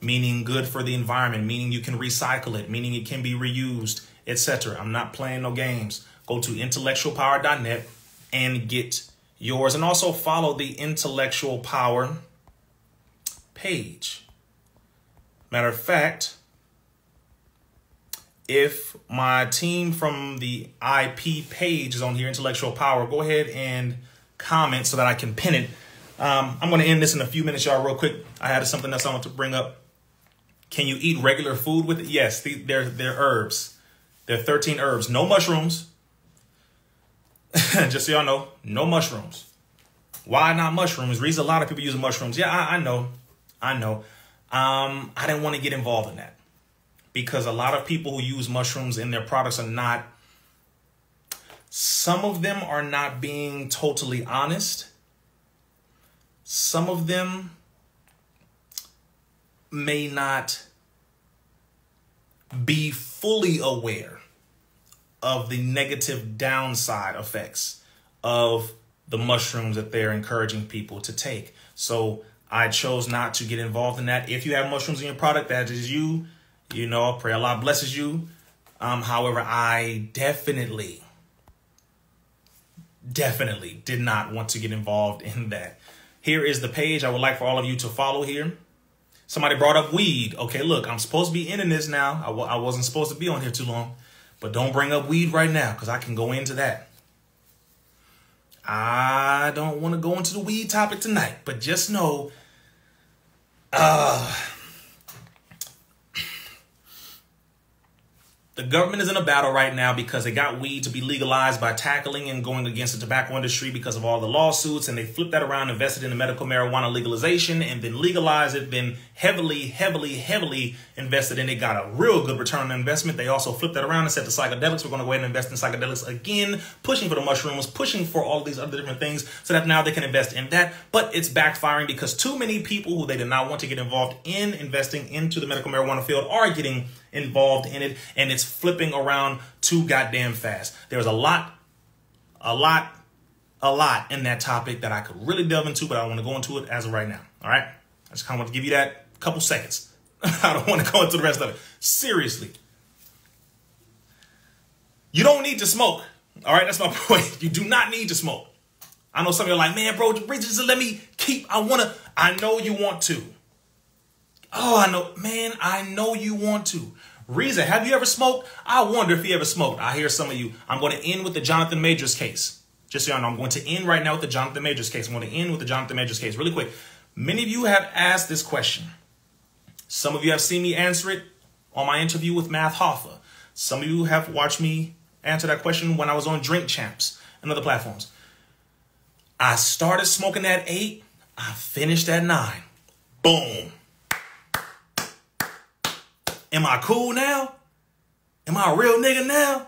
meaning good for the environment, meaning you can recycle it, meaning it can be reused, etc. I'm not playing no games. Go to intellectualpower.net and get yours, and also follow the Intellectual Power page. Matter of fact, if my team from the IP page is on here, Intellectual Power, go ahead and comment so that I can pin it. I'm going to end this in a few minutes, y'all, real quick. I had something else I want to bring up. Can you eat regular food with it? Yes, they're herbs. They're 13 herbs. No mushrooms. Just so y'all know, no mushrooms. Why not mushrooms? Rizza, a lot of people use mushrooms. Yeah, I know. I didn't want to get involved in that, because a lot of people who use mushrooms in their products are not, some of them are not being totally honest. Some of them may not be fully aware of the negative downside effects of the mushrooms that they're encouraging people to take. So I chose not to get involved in that. If you have mushrooms in your product, that is you. You know, pray Allah blesses you. However, I definitely did not want to get involved in that. Here is the page I would like for all of you to follow here. Somebody brought up weed. Okay, look, I'm supposed to be ending this now. I wasn't supposed to be on here too long, but don't bring up weed right now, because I can go into that. I don't want to go into the weed topic tonight, but just know, the government is in a battle right now because they got weed to be legalized by tackling and going against the tobacco industry because of all the lawsuits. And they flipped that around, invested in the medical marijuana legalization, and then legalized it, been heavily invested in it, got a real good return on investment. They also flipped that around and said the psychedelics, we're going to go ahead and invest in psychedelics again, pushing for the mushrooms, pushing for all these other different things so that now they can invest in that. But it's backfiring because too many people who they did not want to get involved in investing into the medical marijuana field are getting involved in it, and it's flipping around too goddamn fast. There's a lot in that topic that I could really delve into, but I don't want to go into it as of right now. All right, I just kind of want to give you that couple seconds. I don't want to go into the rest of it. Seriously, you don't need to smoke. All right, that's my point. You do not need to smoke. I know some of you are like, man, bro, just let me keep. I know you want to. Oh, I know, man, I know you want to. Rizza, have you ever smoked? I wonder if you ever smoked. I hear some of you. I'm going to end with the Jonathan Majors case. Just so y'all know, I'm going to end right now with the Jonathan Majors case. I'm going to end with the Jonathan Majors case really quick. Many of you have asked this question. Some of you have seen me answer it on my interview with Math Hoffa. Some of you have watched me answer that question when I was on Drink Champs and other platforms. I started smoking at 8. I finished at 9. Boom. Am I cool now? Am I a real nigga now?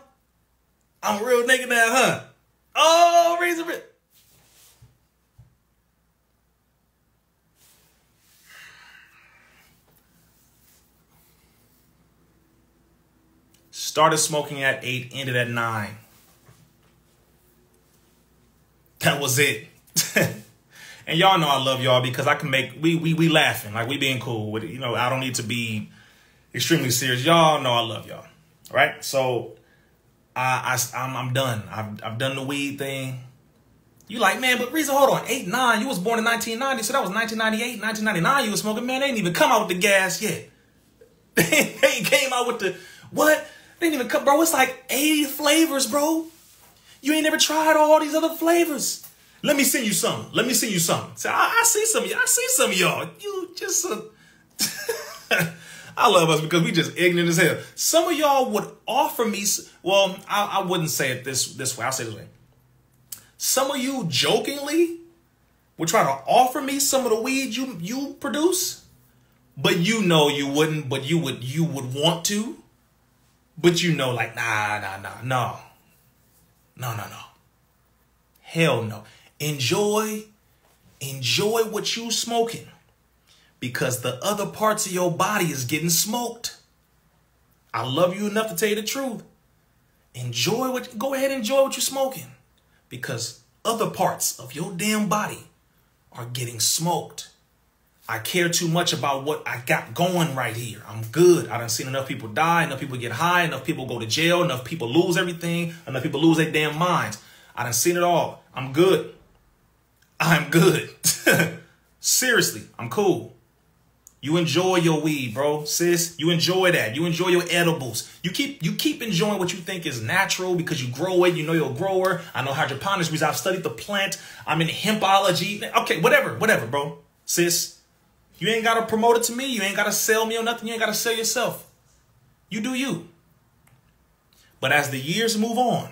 I'm a real nigga now, huh? Oh, Rizza. Started smoking at 8, ended at 9. That was it. And y'all know I love y'all because I can make, we laughing, like we being cool with it. You know, I don't need to be extremely serious. Y'all know I love y'all. All right. So I'm done. I've done the weed thing. You like, man, but Rizza, hold on. 8, 9, you was born in 1990. So that was 1998, 1999. You was smoking, man. They didn't even come out with the gas yet. They came out with the, what? They didn't even come, bro. It's like 80 flavors, bro. You ain't never tried all these other flavors. Let me send you some. Let me send you some. So I see some of y'all. I see some of y'all. You just, I love us because we just ignorant as hell. Some of y'all would offer me, well, I wouldn't say it this way. I'll say it this way. Some of you jokingly would try to offer me some of the weed you produce, but you know you wouldn't, but you would want to, but you know, like, no. Hell no. Enjoy what you smoking, because the other parts of your body is getting smoked. I love you enough to tell you the truth. Go ahead and enjoy what you're smoking, because other parts of your damn body are getting smoked. I care too much about what I got going right here. I'm good. I done seen enough people die, enough people get high, enough people go to jail, enough people lose everything, enough people lose their damn minds. I done seen it all. I'm good. I'm good. Seriously, I'm cool. You enjoy your weed, bro, sis. You enjoy that. You enjoy your edibles. You keep enjoying what you think is natural because you grow it. You know you're a grower. I know hydroponics because I've studied the plant. I'm in hempology. Okay, whatever, bro. Sis. You ain't got to promote it to me. You ain't got to sell me or nothing. You ain't got to sell yourself. You do you. But as the years move on,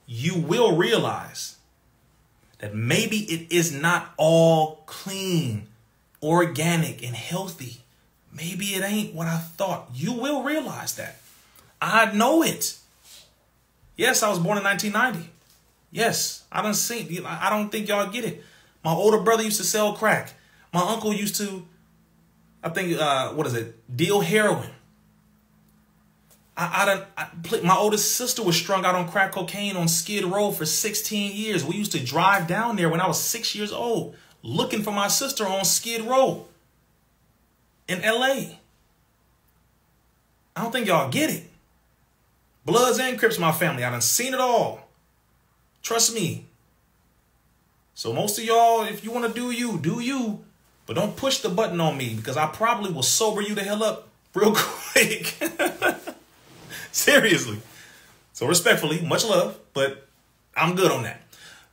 you will realize that maybe it is not all clean, organic, and healthy. Maybe it ain't what I thought. You will realize that. I know it. Yes, I was born in 1990. Yes, I don't think y'all get it. My older brother used to sell crack. My uncle used to, deal heroin. My oldest sister was strung out on crack cocaine on Skid Row for 16 years. We used to drive down there when I was 6 years old, looking for my sister on Skid Row in LA. I don't think y'all get it. Bloods and Crips, my family. I done seen it all. Trust me. So most of y'all, if you want to do you. But don't push the button on me because I probably will sober you the hell up real quick. Seriously. So respectfully, much love, but I'm good on that.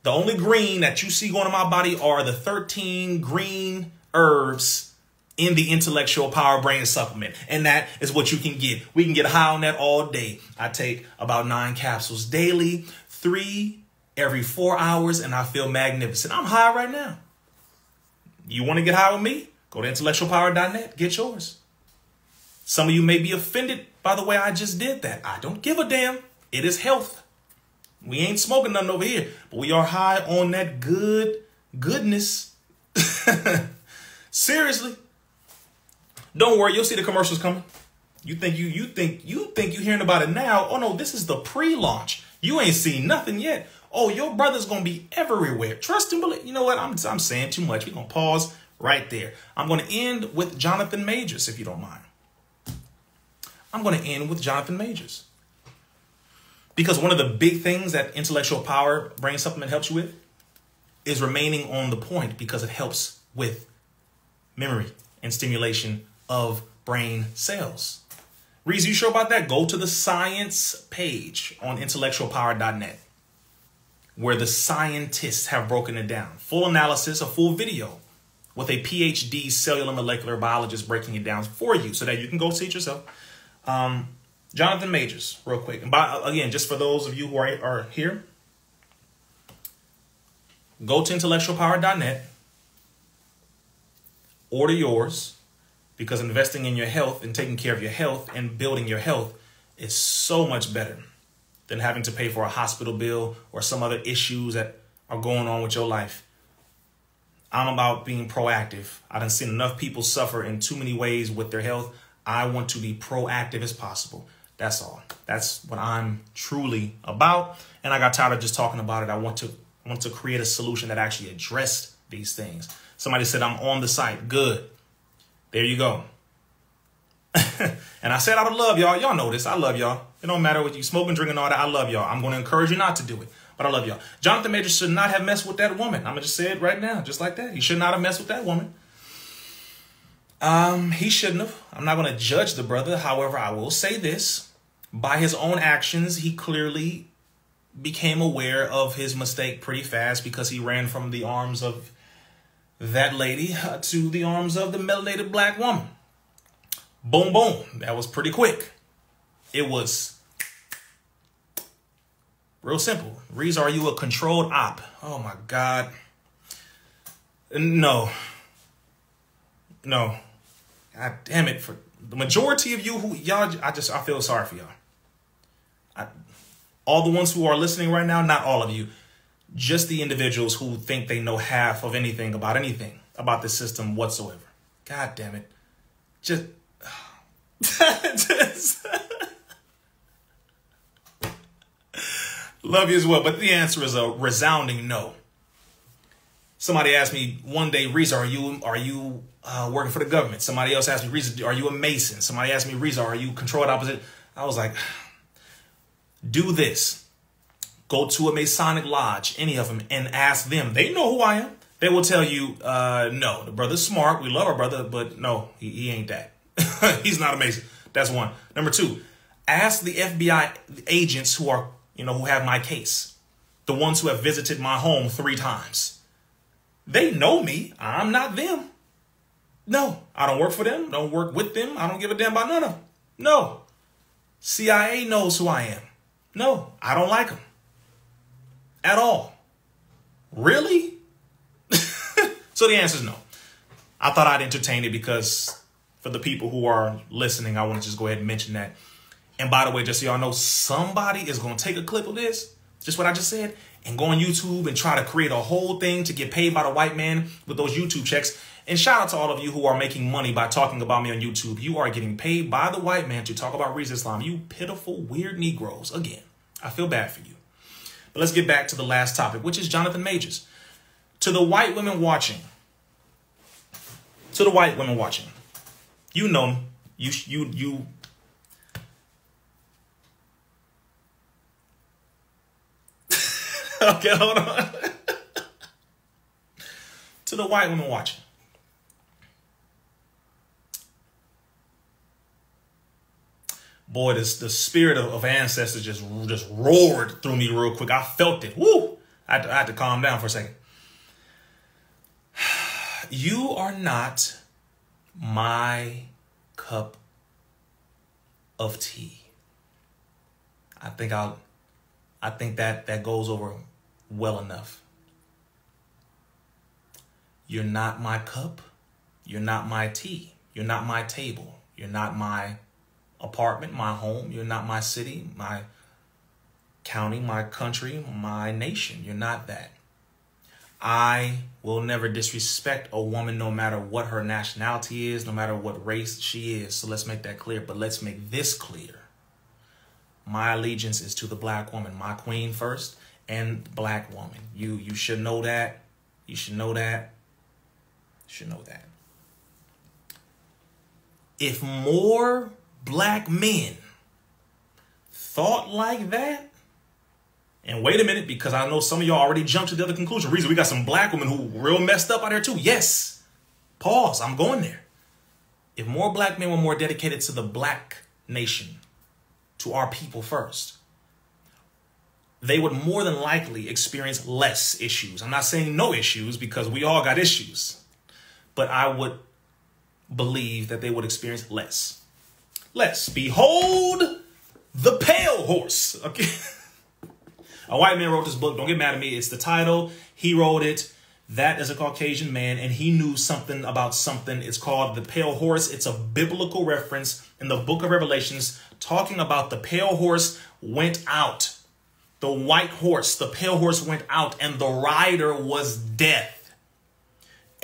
The only green that you see going in my body are the 13 green herbs in the Intellectual Power Brain Supplement. And that is what you can get. We can get high on that all day. I take about 9 capsules daily, 3 every 4 hours, and I feel magnificent. I'm high right now. You want to get high with me? Go to intellectualpower.net. Get yours. Some of you may be offended by the way I just did that. I don't give a damn. It is health. We ain't smoking nothing over here, but we are high on that goodness. Seriously. Don't worry, you'll see the commercials coming. You think you hearing about it now? Oh no, this is the pre-launch. You ain't seen nothing yet. Oh, your brother's gonna be everywhere. Trust and believe. You know what? I'm saying too much. We're gonna pause right there. I'm gonna end with Jonathan Majors, if you don't mind. I'm gonna end with Jonathan Majors. Because one of the big things that Intellectual Power Brain Supplement helps you with is remaining on the point, because it helps with memory and stimulation of brain cells. Rizza, you sure about that? Go to the science page on intellectualpower.net, where the scientists have broken it down. Full analysis, a full video with a PhD cellular molecular biologist breaking it down for you so that you can go see it yourself. Jonathan Majors, real quick. And again, just for those of you who are here, go to intellectualpower.net, order yours, because investing in your health and taking care of your health and building your health is so much better than having to pay for a hospital bill or some other issues that are going on with your life. I'm about being proactive. I done seen enough people suffer in too many ways with their health. I want to be proactive as possible. That's all. That's what I'm truly about. And I got tired of just talking about it. I want to create a solution that actually addressed these things. Somebody said I'm on the site. Good. There you go. And I said out of love, y'all. Y'all know this. I love y'all. It don't matter what you smoking, drinking, all that. I love y'all. I'm going to encourage you not to do it, but I love y'all. Jonathan Majors should not have messed with that woman. I'm going to just say it right now, just like that. He should not have messed with that woman. He shouldn't have. I'm not going to judge the brother. However, I will say this. By his own actions, he clearly became aware of his mistake pretty fast, because he ran from the arms of that lady to the arms of the melanated black woman. Boom, boom. That was pretty quick. It was real simple. Rizza, are you a controlled op? Oh my God. No. God damn it. For the majority of you who I feel sorry for y'all. All the ones who are listening right now, not all of you, just the individuals who think they know half of anything about the system whatsoever. God damn it. Just Love you as well. But the answer is a resounding no. Somebody asked me one day, Rizza, are you working for the government? Somebody else asked me, Rizza, are you a Mason? Somebody asked me, Rizza, are you controlled opposite? I was like, do this. Go to a Masonic lodge, any of them, and ask them. They know who I am. They will tell you, no, the brother's smart. We love our brother, but no, he ain't that. He's not a Mason. That's one. Number two, ask the FBI agents who are, who have my case. The ones who have visited my home 3 times. They know me. I'm not them. No, I don't work for them. Don't work with them. I don't give a damn about none of them. No. CIA knows who I am. No, I don't like them. At all. Really? So the answer is no. I thought I'd entertain it because for the people who are listening, I want to just go ahead and mention that. And by the way, just so y'all know, somebody is going to take a clip of this, just what I just said, and go on YouTube and try to create a whole thing to get paid by the white man with those YouTube checks. And shout out to all of you who are making money by talking about me on YouTube. You are getting paid by the white man to talk about Rizza Islam. You pitiful, weird Negroes. Again, I feel bad for you. But let's get back to the last topic, which is Jonathan Majors. To the white women watching. To the white women watching. You know, you. Okay, hold on. To the white women watching. Boy, the spirit of ancestors just roared through me real quick. I felt it. Woo! I had to calm down for a second. You are not my cup of tea. I think that goes over well enough. You're not my cup. You're not my tea. You're not my table. You're not my apartment, my home. You're not my city, my county, my country, my nation. You're not that. I will never disrespect a woman no matter what her nationality is, no matter what race she is. So let's make that clear. But let's make this clear. My allegiance is to the black woman, my queen first, and black woman. You should know that. You should know that. You should know that. If more black men thought like that, and wait a minute, because I know some of y'all already jumped to the other conclusion. Reason we got some black women who real messed up out there too. Yes. Pause. I'm going there. If more black men were more dedicated to the black nation, to our people first, they would more than likely experience less issues. I'm not saying no issues because we all got issues, but I would believe that they would experience less. Less. Behold the pale horse. Okay. A white man wrote this book. Don't get mad at me. It's the title. He wrote it. That is a Caucasian man, and he knew something about something. It's called The Pale Horse. It's a biblical reference in the book of Revelations talking about the pale horse went out. The white horse, the pale horse went out, and the rider was death.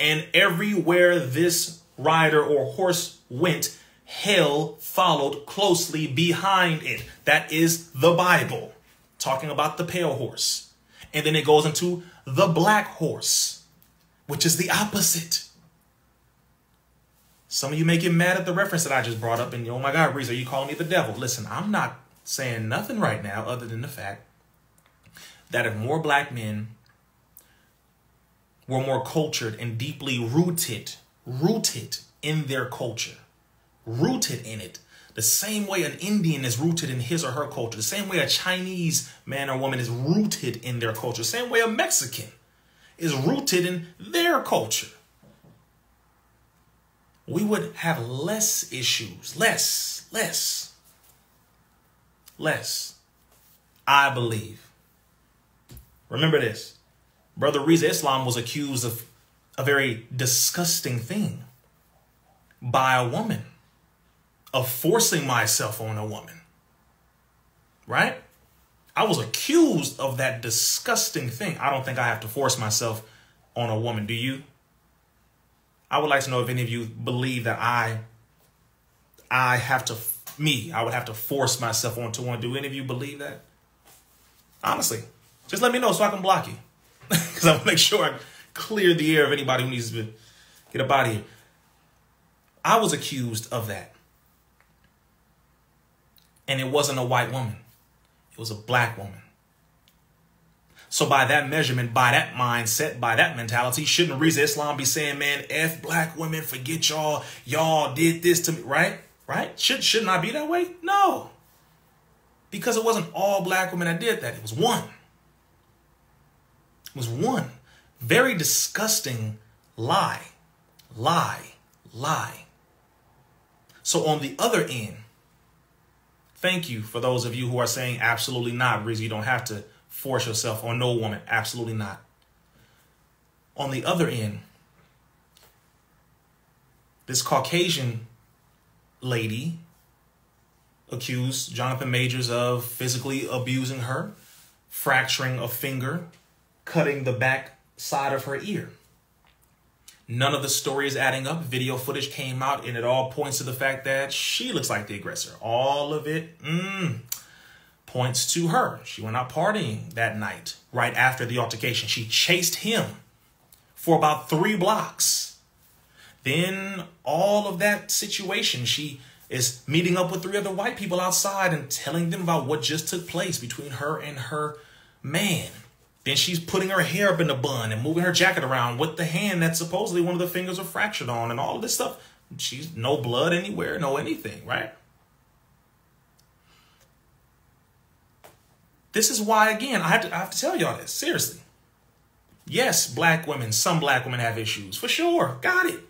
And everywhere this rider or horse went, hell followed closely behind it. That is the Bible, talking about the pale horse. And then it goes into the black horse, which is the opposite. Some of you may get mad at the reference that I just brought up and, oh my God, Rizza, are you calling me the devil? Listen, I'm not saying nothing right now other than the fact that if more black men were more cultured and deeply rooted in their culture, rooted in it, the same way an Indian is rooted in his or her culture, the same way a Chinese man or woman is rooted in their culture, the same way a Mexican is rooted in their culture, we would have less issues. Less. I believe. Remember this. Brother Rizza Islam was accused of a very disgusting thing by a woman, of forcing myself on a woman. Right? I was accused of that disgusting thing. I don't think I have to force myself on a woman. Do you? I would like to know if any of you believe that I would have to force myself onto one. Do any of you believe that? Honestly, just let me know so I can block you. Because I want to make sure I clear the air of anybody who needs to get up out of here. I was accused of that. And it wasn't a white woman. It was a black woman. So by that measurement, by that mindset, by that mentality, shouldn't Rizza Islam be saying, man, F black women, forget y'all. Y'all did this to me, right? Right? Shouldn't I be that way? No. Because it wasn't all black women that did that. It was one. It was one. Very disgusting lie. Lie. Lie. So on the other end, thank you for those of you who are saying absolutely not, Rizza. You don't have to force yourself on no woman. Absolutely not. On the other end, this Caucasian lady accused Jonathan Majors of physically abusing her, fracturing a finger, cutting the back side of her ear. None of the story is adding up. Video footage came out and it all points to the fact that she looks like the aggressor. All of it points to her. She went out partying that night right after the altercation. She chased him for about 3 blocks. Then all of that situation, she is meeting up with 3 other white people outside and telling them about what just took place between her and her man. Then she's putting her hair up in a bun and moving her jacket around with the hand that supposedly one of the fingers are fractured on and all of this stuff. She's no blood anywhere, no anything, right? This is why, again, I have to tell y'all this, seriously. Yes, black women, some black women have issues, for sure, got it.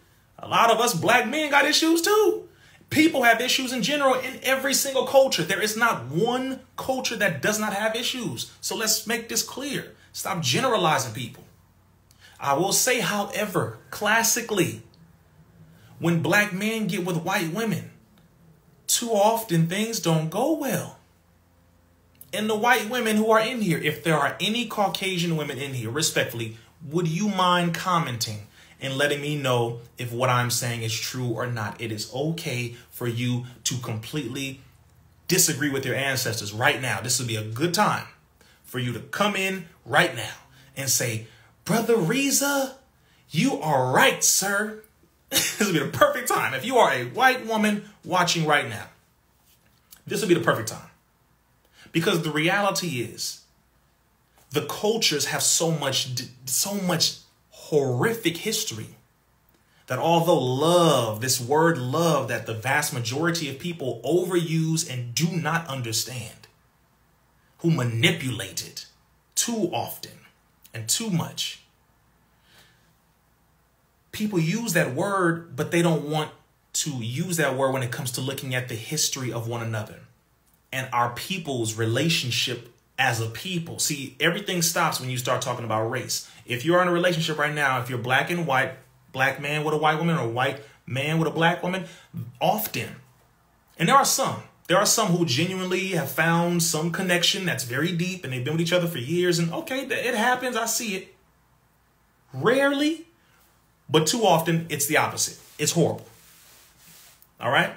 A lot of us black men got issues too. People have issues in general in every single culture. There is not one culture that does not have issues. So let's make this clear. Stop generalizing people. I will say, however, classically, when black men get with white women, too often things don't go well. And the white women who are in here, if there are any Caucasian women in here, respectfully, would you mind commenting and letting me know if what I'm saying is true or not? It is okay for you to completely disagree with your ancestors right now. This would be a good time for you to come in right now and say, Brother Rizza, you are right, sir. This would be the perfect time. If you are a white woman watching right now, this would be the perfect time. Because the reality is, the cultures have so much horrific history that although love, this word love that the vast majority of people overuse and do not understand, who manipulate it too often and too much. People use that word, but they don't want to use that word when it comes to looking at the history of one another and our people's relationship as a people. See, everything stops when you start talking about race. If you're in a relationship right now, if you're black and white, black man with a white woman or white man with a black woman, often, and there are some who genuinely have found some connection that's very deep and they've been with each other for years and okay, it happens, I see it. Rarely, but too often it's the opposite. It's horrible. All right?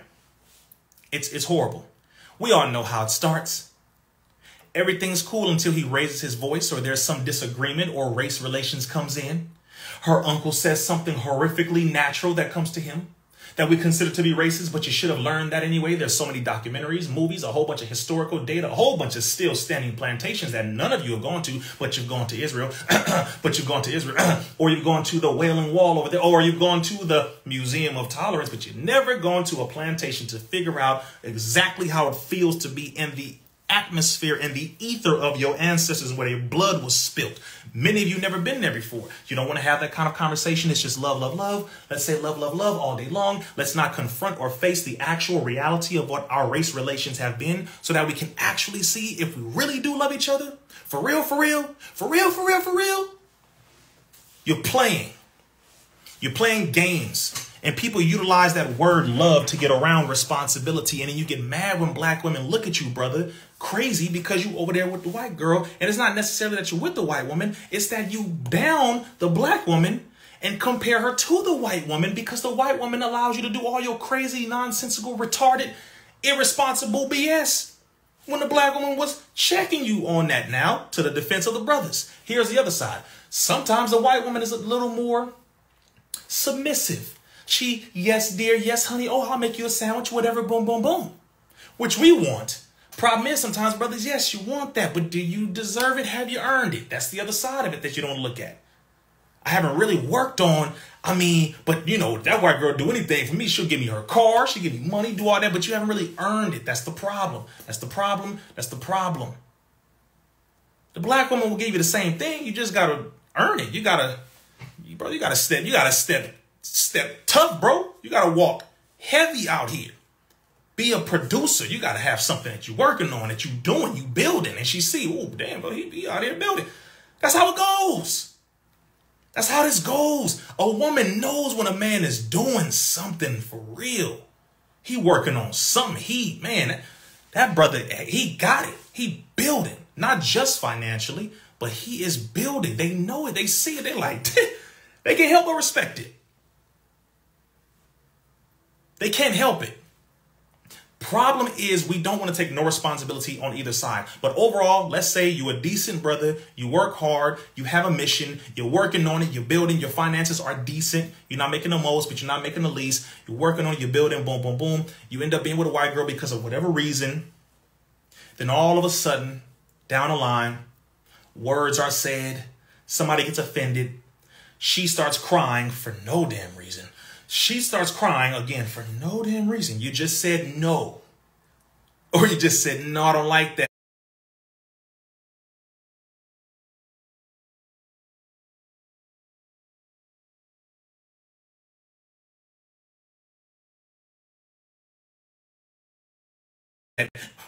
It's horrible. We all know how it starts. Everything's cool until he raises his voice or there's some disagreement or race relations comes in. Her uncle says something horrifically natural that comes to him that we consider to be racist, but you should have learned that anyway. There's so many documentaries, movies, a whole bunch of historical data, a whole bunch of still standing plantations that none of you have gone to, but you've gone to Israel, or you've gone to the Wailing Wall over there, or you've gone to the Museum of Tolerance, but you've never gone to a plantation to figure out exactly how it feels to be in the atmosphere and the ether of your ancestors where their blood was spilt. Many of you never been there before. You don't want to have that kind of conversation. It's just love, love, love. Let's say love, love, love all day long. Let's not confront or face the actual reality of what our race relations have been so that we can actually see if we really do love each other. For real, for real, for real, for real, for real. You're playing. You're playing games. And people utilize that word love to get around responsibility. And then you get mad when black women look at you, brother, crazy because you over there with the white girl. And it's not necessarily that you're with the white woman. It's that you down the black woman and compare her to the white woman because the white woman allows you to do all your crazy, nonsensical, retarded, irresponsible BS. when the black woman was checking you on that now to the defense of the brothers. Here's the other side. Sometimes the white woman is a little more submissive. She, yes, dear, yes, honey, oh, I'll make you a sandwich, whatever, boom, boom, boom, which we want. Problem is sometimes, brothers, yes, you want that, but do you deserve it? Have you earned it? That's the other side of it that you don't look at. I haven't really worked on, but you know, that white girl do anything for me. She'll give me her car, she'll give me money, do all that, but you haven't really earned it. That's the problem. That's the problem. That's the problem. The black woman will give you the same thing. You just gotta earn it. You gotta step tough, bro. You gotta walk heavy out here. Be a producer. You gotta have something that you're working on, that you doing, you building. And she see, oh, damn, bro, he out here building. That's how it goes. That's how this goes. A woman knows when a man is doing something for real. He working on something. That brother, he got it. He building, not just financially, but he is building. They know it. They see it. They like, they can't help but respect it. They can't help it. Problem is we don't want to take no responsibility on either side. But overall, let's say you're a decent brother. You work hard. You have a mission. You're working on it. You're building. Your finances are decent. You're not making the most, but you're not making the least. You're working on it. You're building. Boom, boom, boom. You end up being with a white girl because of whatever reason. Then all of a sudden, down the line, words are said. Somebody gets offended. She starts crying for no damn reason. She starts crying again for no damn reason. You just said no. Or you just said, no, I don't like that.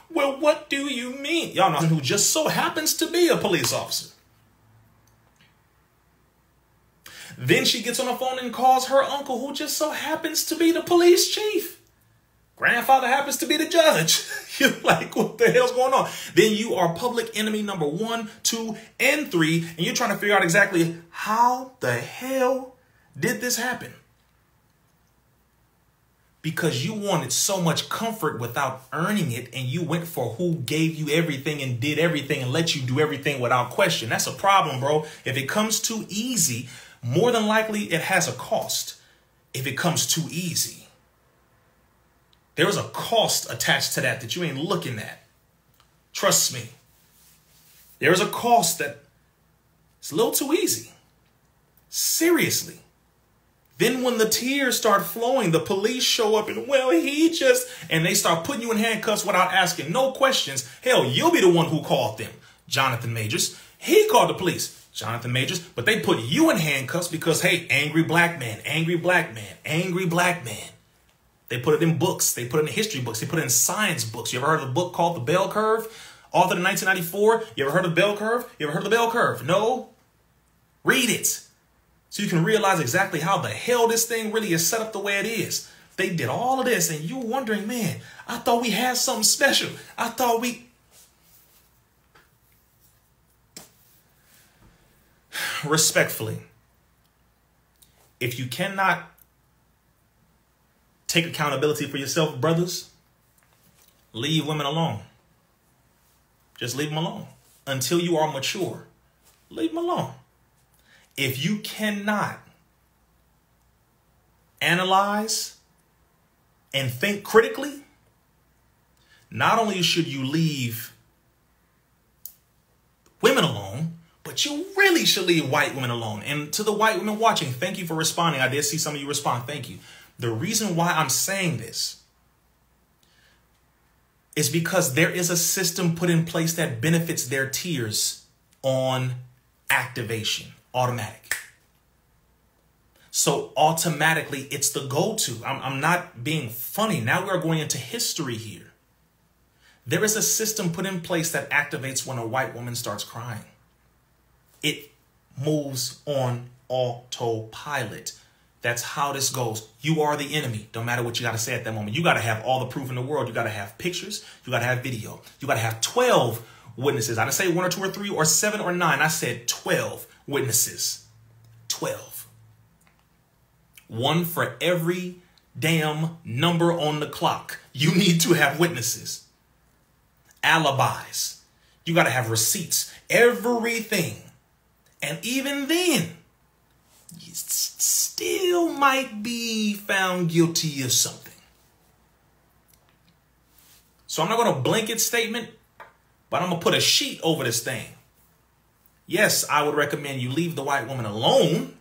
Well, what do you mean? Y'all know who just so happens to be a police officer. Then she gets on the phone and calls her uncle, who just so happens to be the police chief. Grandfather happens to be the judge. You're like, what the hell's going on? Then you are public enemy number 1, 2, and 3, and you're trying to figure out exactly how the hell did this happen? Because you wanted so much comfort without earning it, and you went for who gave you everything and did everything and let you do everything without question. That's a problem, bro. If it comes too easy, more than likely it has a cost. If it comes too easy, there is a cost attached to that you ain't looking at. Trust me. There's a cost that it's a little too easy. Seriously. Then when the tears start flowing, the police show up and, and they start putting you in handcuffs without asking no questions. Hell, you'll be the one who called them. Jonathan Majors. He called the police. Jonathan Majors. But they put you in handcuffs because, hey, angry black man, angry black man, angry black man. They put it in books. They put it in history books. They put it in science books. You ever heard of a book called The Bell Curve? Authored in 1994. You ever heard of the Bell Curve? You ever heard of the Bell Curve? No? Read it. So you can realize exactly how the hell this thing really is set up the way it is. They did all of this and you're wondering, man, I thought we had something special. I thought we... Respectfully, if you cannot take accountability for yourself, brothers, leave women alone. Just leave them alone. Until you are mature, leave them alone. If you cannot analyze and think critically, not only should you leave women alone, but you really should leave white women alone. And to the white women watching, thank you for responding. I did see some of you respond. Thank you. The reason why I'm saying this is because there is a system put in place that benefits their tiers on activation, automatic. So automatically it's the go-to. I'm not being funny. Now we're going into history here. There is a system put in place that activates when a white woman starts crying. It moves on autopilot. That's how this goes. You are the enemy. Don't matter what you got to say at that moment. You got to have all the proof in the world. You got to have pictures. You got to have video. You got to have 12 witnesses. I didn't say 1 or 2 or 3 or 7 or 9. I said 12 witnesses. 12. 1 for every damn number on the clock. You need to have witnesses. alibis. You got to have receipts, everything. And even then, you still might be found guilty of something. So I'm not going to blanket statement, but I'm going to put a sheet over this thing. Yes, I would recommend you leave the white woman alone.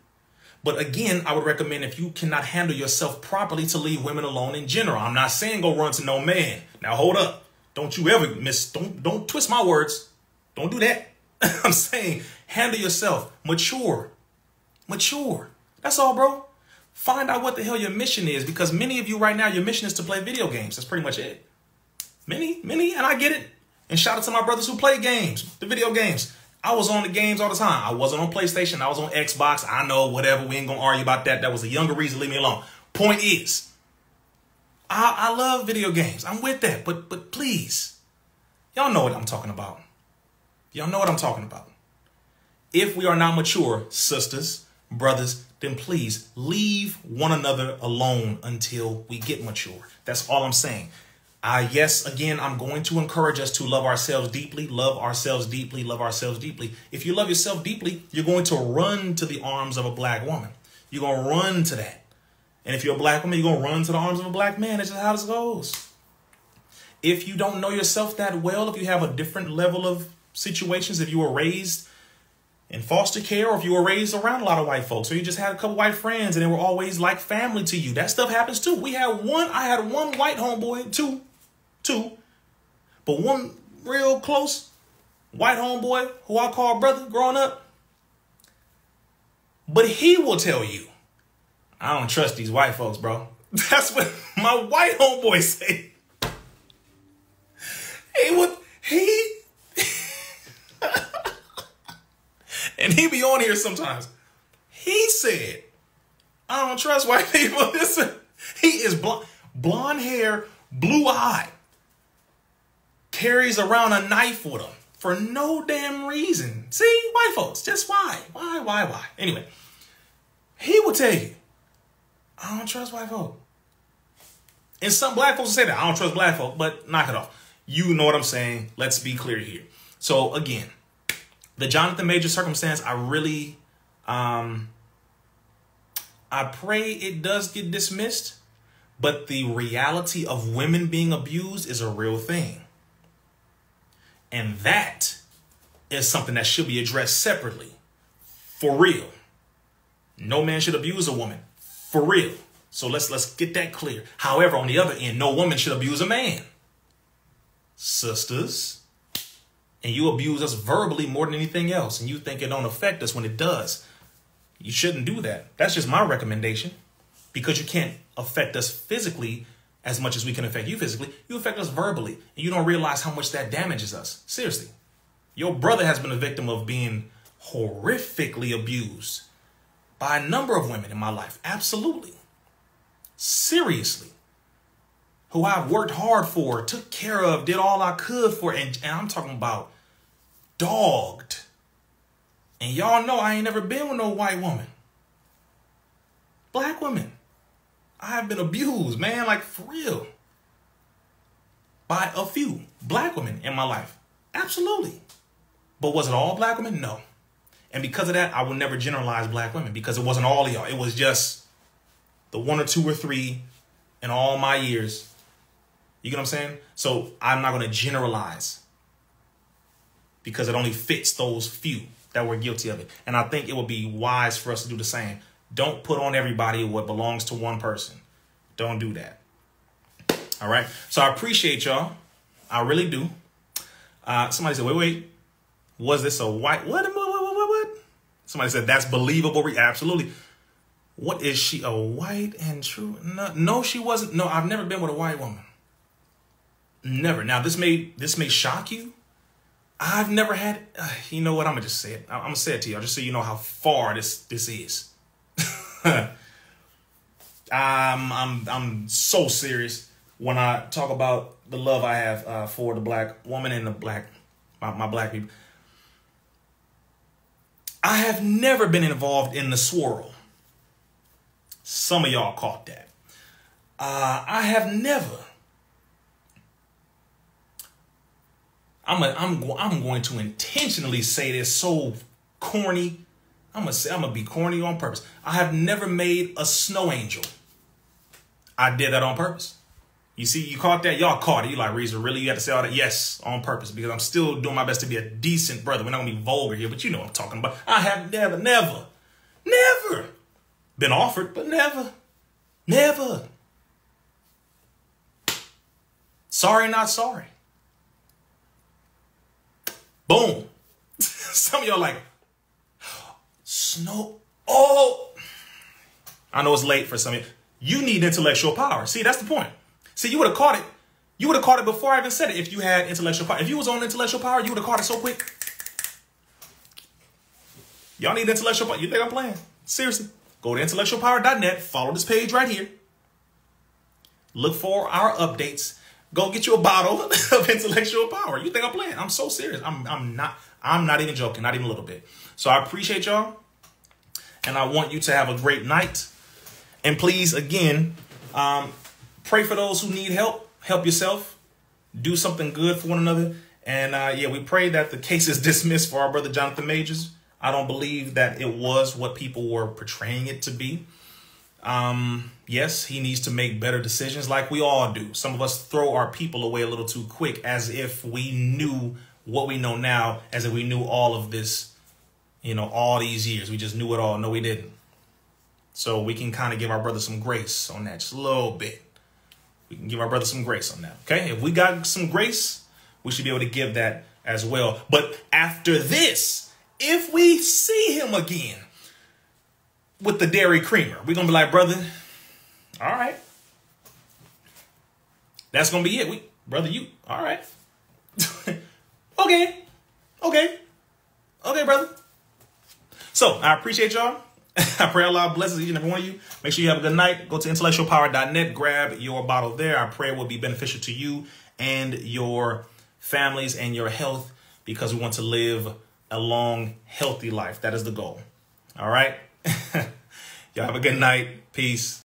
But again, I would recommend if you cannot handle yourself properly to leave women alone in general. I'm not saying go run to no man. Now hold up. Don't you ever don't twist my words. Don't do that. I'm saying handle yourself. Mature. That's all, bro. Find out what the hell your mission is, because many of you right now, your mission is to play video games. That's pretty much it. Many, and I get it. And shout out to my brothers who play games, the video games. I was on the games all the time. I wasn't on PlayStation. I was on Xbox. I know, whatever. We ain't going to argue about that. That was a younger reason. Leave me alone. Point is, I love video games. I'm with that. But please, y'all know what I'm talking about. Y'all know what I'm talking about. If we are not mature, sisters, brothers, then please leave one another alone until we get mature. That's all I'm saying. Yes, again, I'm going to encourage us to love ourselves deeply, love ourselves deeply, love ourselves deeply. If you love yourself deeply, you're going to run to the arms of a black woman. You're going to run to that. And if you're a black woman, you're going to run to the arms of a black man. That's just how this goes. If you don't know yourself that well, if you have a different level of situations, if you were raised in foster care, or if you were raised around a lot of white folks, or you just had a couple white friends and they were always like family to you, that stuff happens too. I had one white homeboy, two, but one real close white homeboy who I call brother growing up. But he will tell you, I don't trust these white folks, bro. That's what my white homeboy say. And he be on here sometimes. He said, I don't trust white people. Listen, he is blonde hair, blue eye, carries around a knife with him for no damn reason. See, white folks, just why? Why? Anyway, he will tell you, I don't trust white folk. And some black folks will say that, I don't trust black folk, but knock it off. You know what I'm saying. Let's be clear here. So again, the Jonathan Major circumstance, I really, I pray it does get dismissed, but the reality of women being abused is a real thing. And that is something that should be addressed separately. For real. No man should abuse a woman. For real. So let's get that clear. However, on the other end, no woman should abuse a man. Sisters. And you abuse us verbally more than anything else, and you think it don't affect us when it does. You shouldn't do that. That's just my recommendation, because you can't affect us physically as much as we can affect you physically. You affect us verbally, and you don't realize how much that damages us. Seriously. Your brother has been a victim of being horrifically abused by a number of women in my life. Absolutely. Seriously. Who I've worked hard for, took care of, did all I could for, and I'm talking about dogged. And y'all know I ain't never been with no white woman. Black women. I have been abused, man, like for real. By a few black women in my life. Absolutely. But was it all black women? No. And because of that, I will never generalize black women, because it wasn't all of y'all. It was just the one or two or three in all my years. You get what I'm saying? So I'm not going to generalize, because it only fits those few that were guilty of it. And I think it would be wise for us to do the same. Don't put on everybody what belongs to one person. Don't do that. All right. So I appreciate y'all. I really do. Somebody said, wait. Was this a white? What? Somebody said, that's believable. Absolutely. What is she? A white and true? No, she wasn't. No, I've never been with a white woman. Never. Now, this may shock you. I've never had, you know what? I'm going to just say it. I'm going to say it to y'all just so you know how far this is. I'm so serious when I talk about the love I have for the black woman and my black people. I have never been involved in the swirl. Some of y'all caught that. I have never I'm going to intentionally say this so corny. I'm gonna be corny on purpose. I have never made a snow angel. I did that on purpose. You see, you caught that? Y'all caught it. You like, Rizza, really? You had to say all that? Yes, on purpose, because I'm still doing my best to be a decent brother. We're not gonna be vulgar here, but you know what I'm talking about. I have never been offered, but never. Sorry, not sorry. Boom. Some of y'all like, snow. Oh, I know it's late for some of you. You need intellectual power. See, that's the point. See, you would have caught it. You would have caught it before I even said it if you had intellectual power. If you was on intellectual power, you would have caught it so quick. Y'all need intellectual power. You think I'm playing? Seriously. Go to intellectualpower.net. Follow this page right here. Look for our updates. Go get you a bottle of intellectual power. You think I'm playing? I'm so serious. I'm not even joking. Not even a little bit. So I appreciate y'all. And I want you to have a great night. And please, again, pray for those who need help. Help yourself. Do something good for one another. And yeah, we pray that the case is dismissed for our brother Jonathan Majors. I don't believe that it was what people were portraying it to be. Yes, he needs to make better decisions like we all do. Some of us throw our people away a little too quick, as if we knew what we know now, as if we knew all of this, you know, all these years. We just knew it all. No, we didn't. So we can kind of give our brother some grace on that, just a little bit. We can give our brother some grace on that. Okay, if we got some grace, we should be able to give that as well. But after this, if we see him again with the dairy creamer, we're going to be like, brother, all right. That's going to be it. Brother, you, all right. Okay, brother. So I appreciate y'all. I pray Allah blesses each and every one of you. Make sure you have a good night. Go to intellectualpower.net. Grab your bottle there. I pray it will be beneficial to you and your families and your health, because we want to live a long, healthy life. That is the goal. All right. Y'all have a good night. Peace.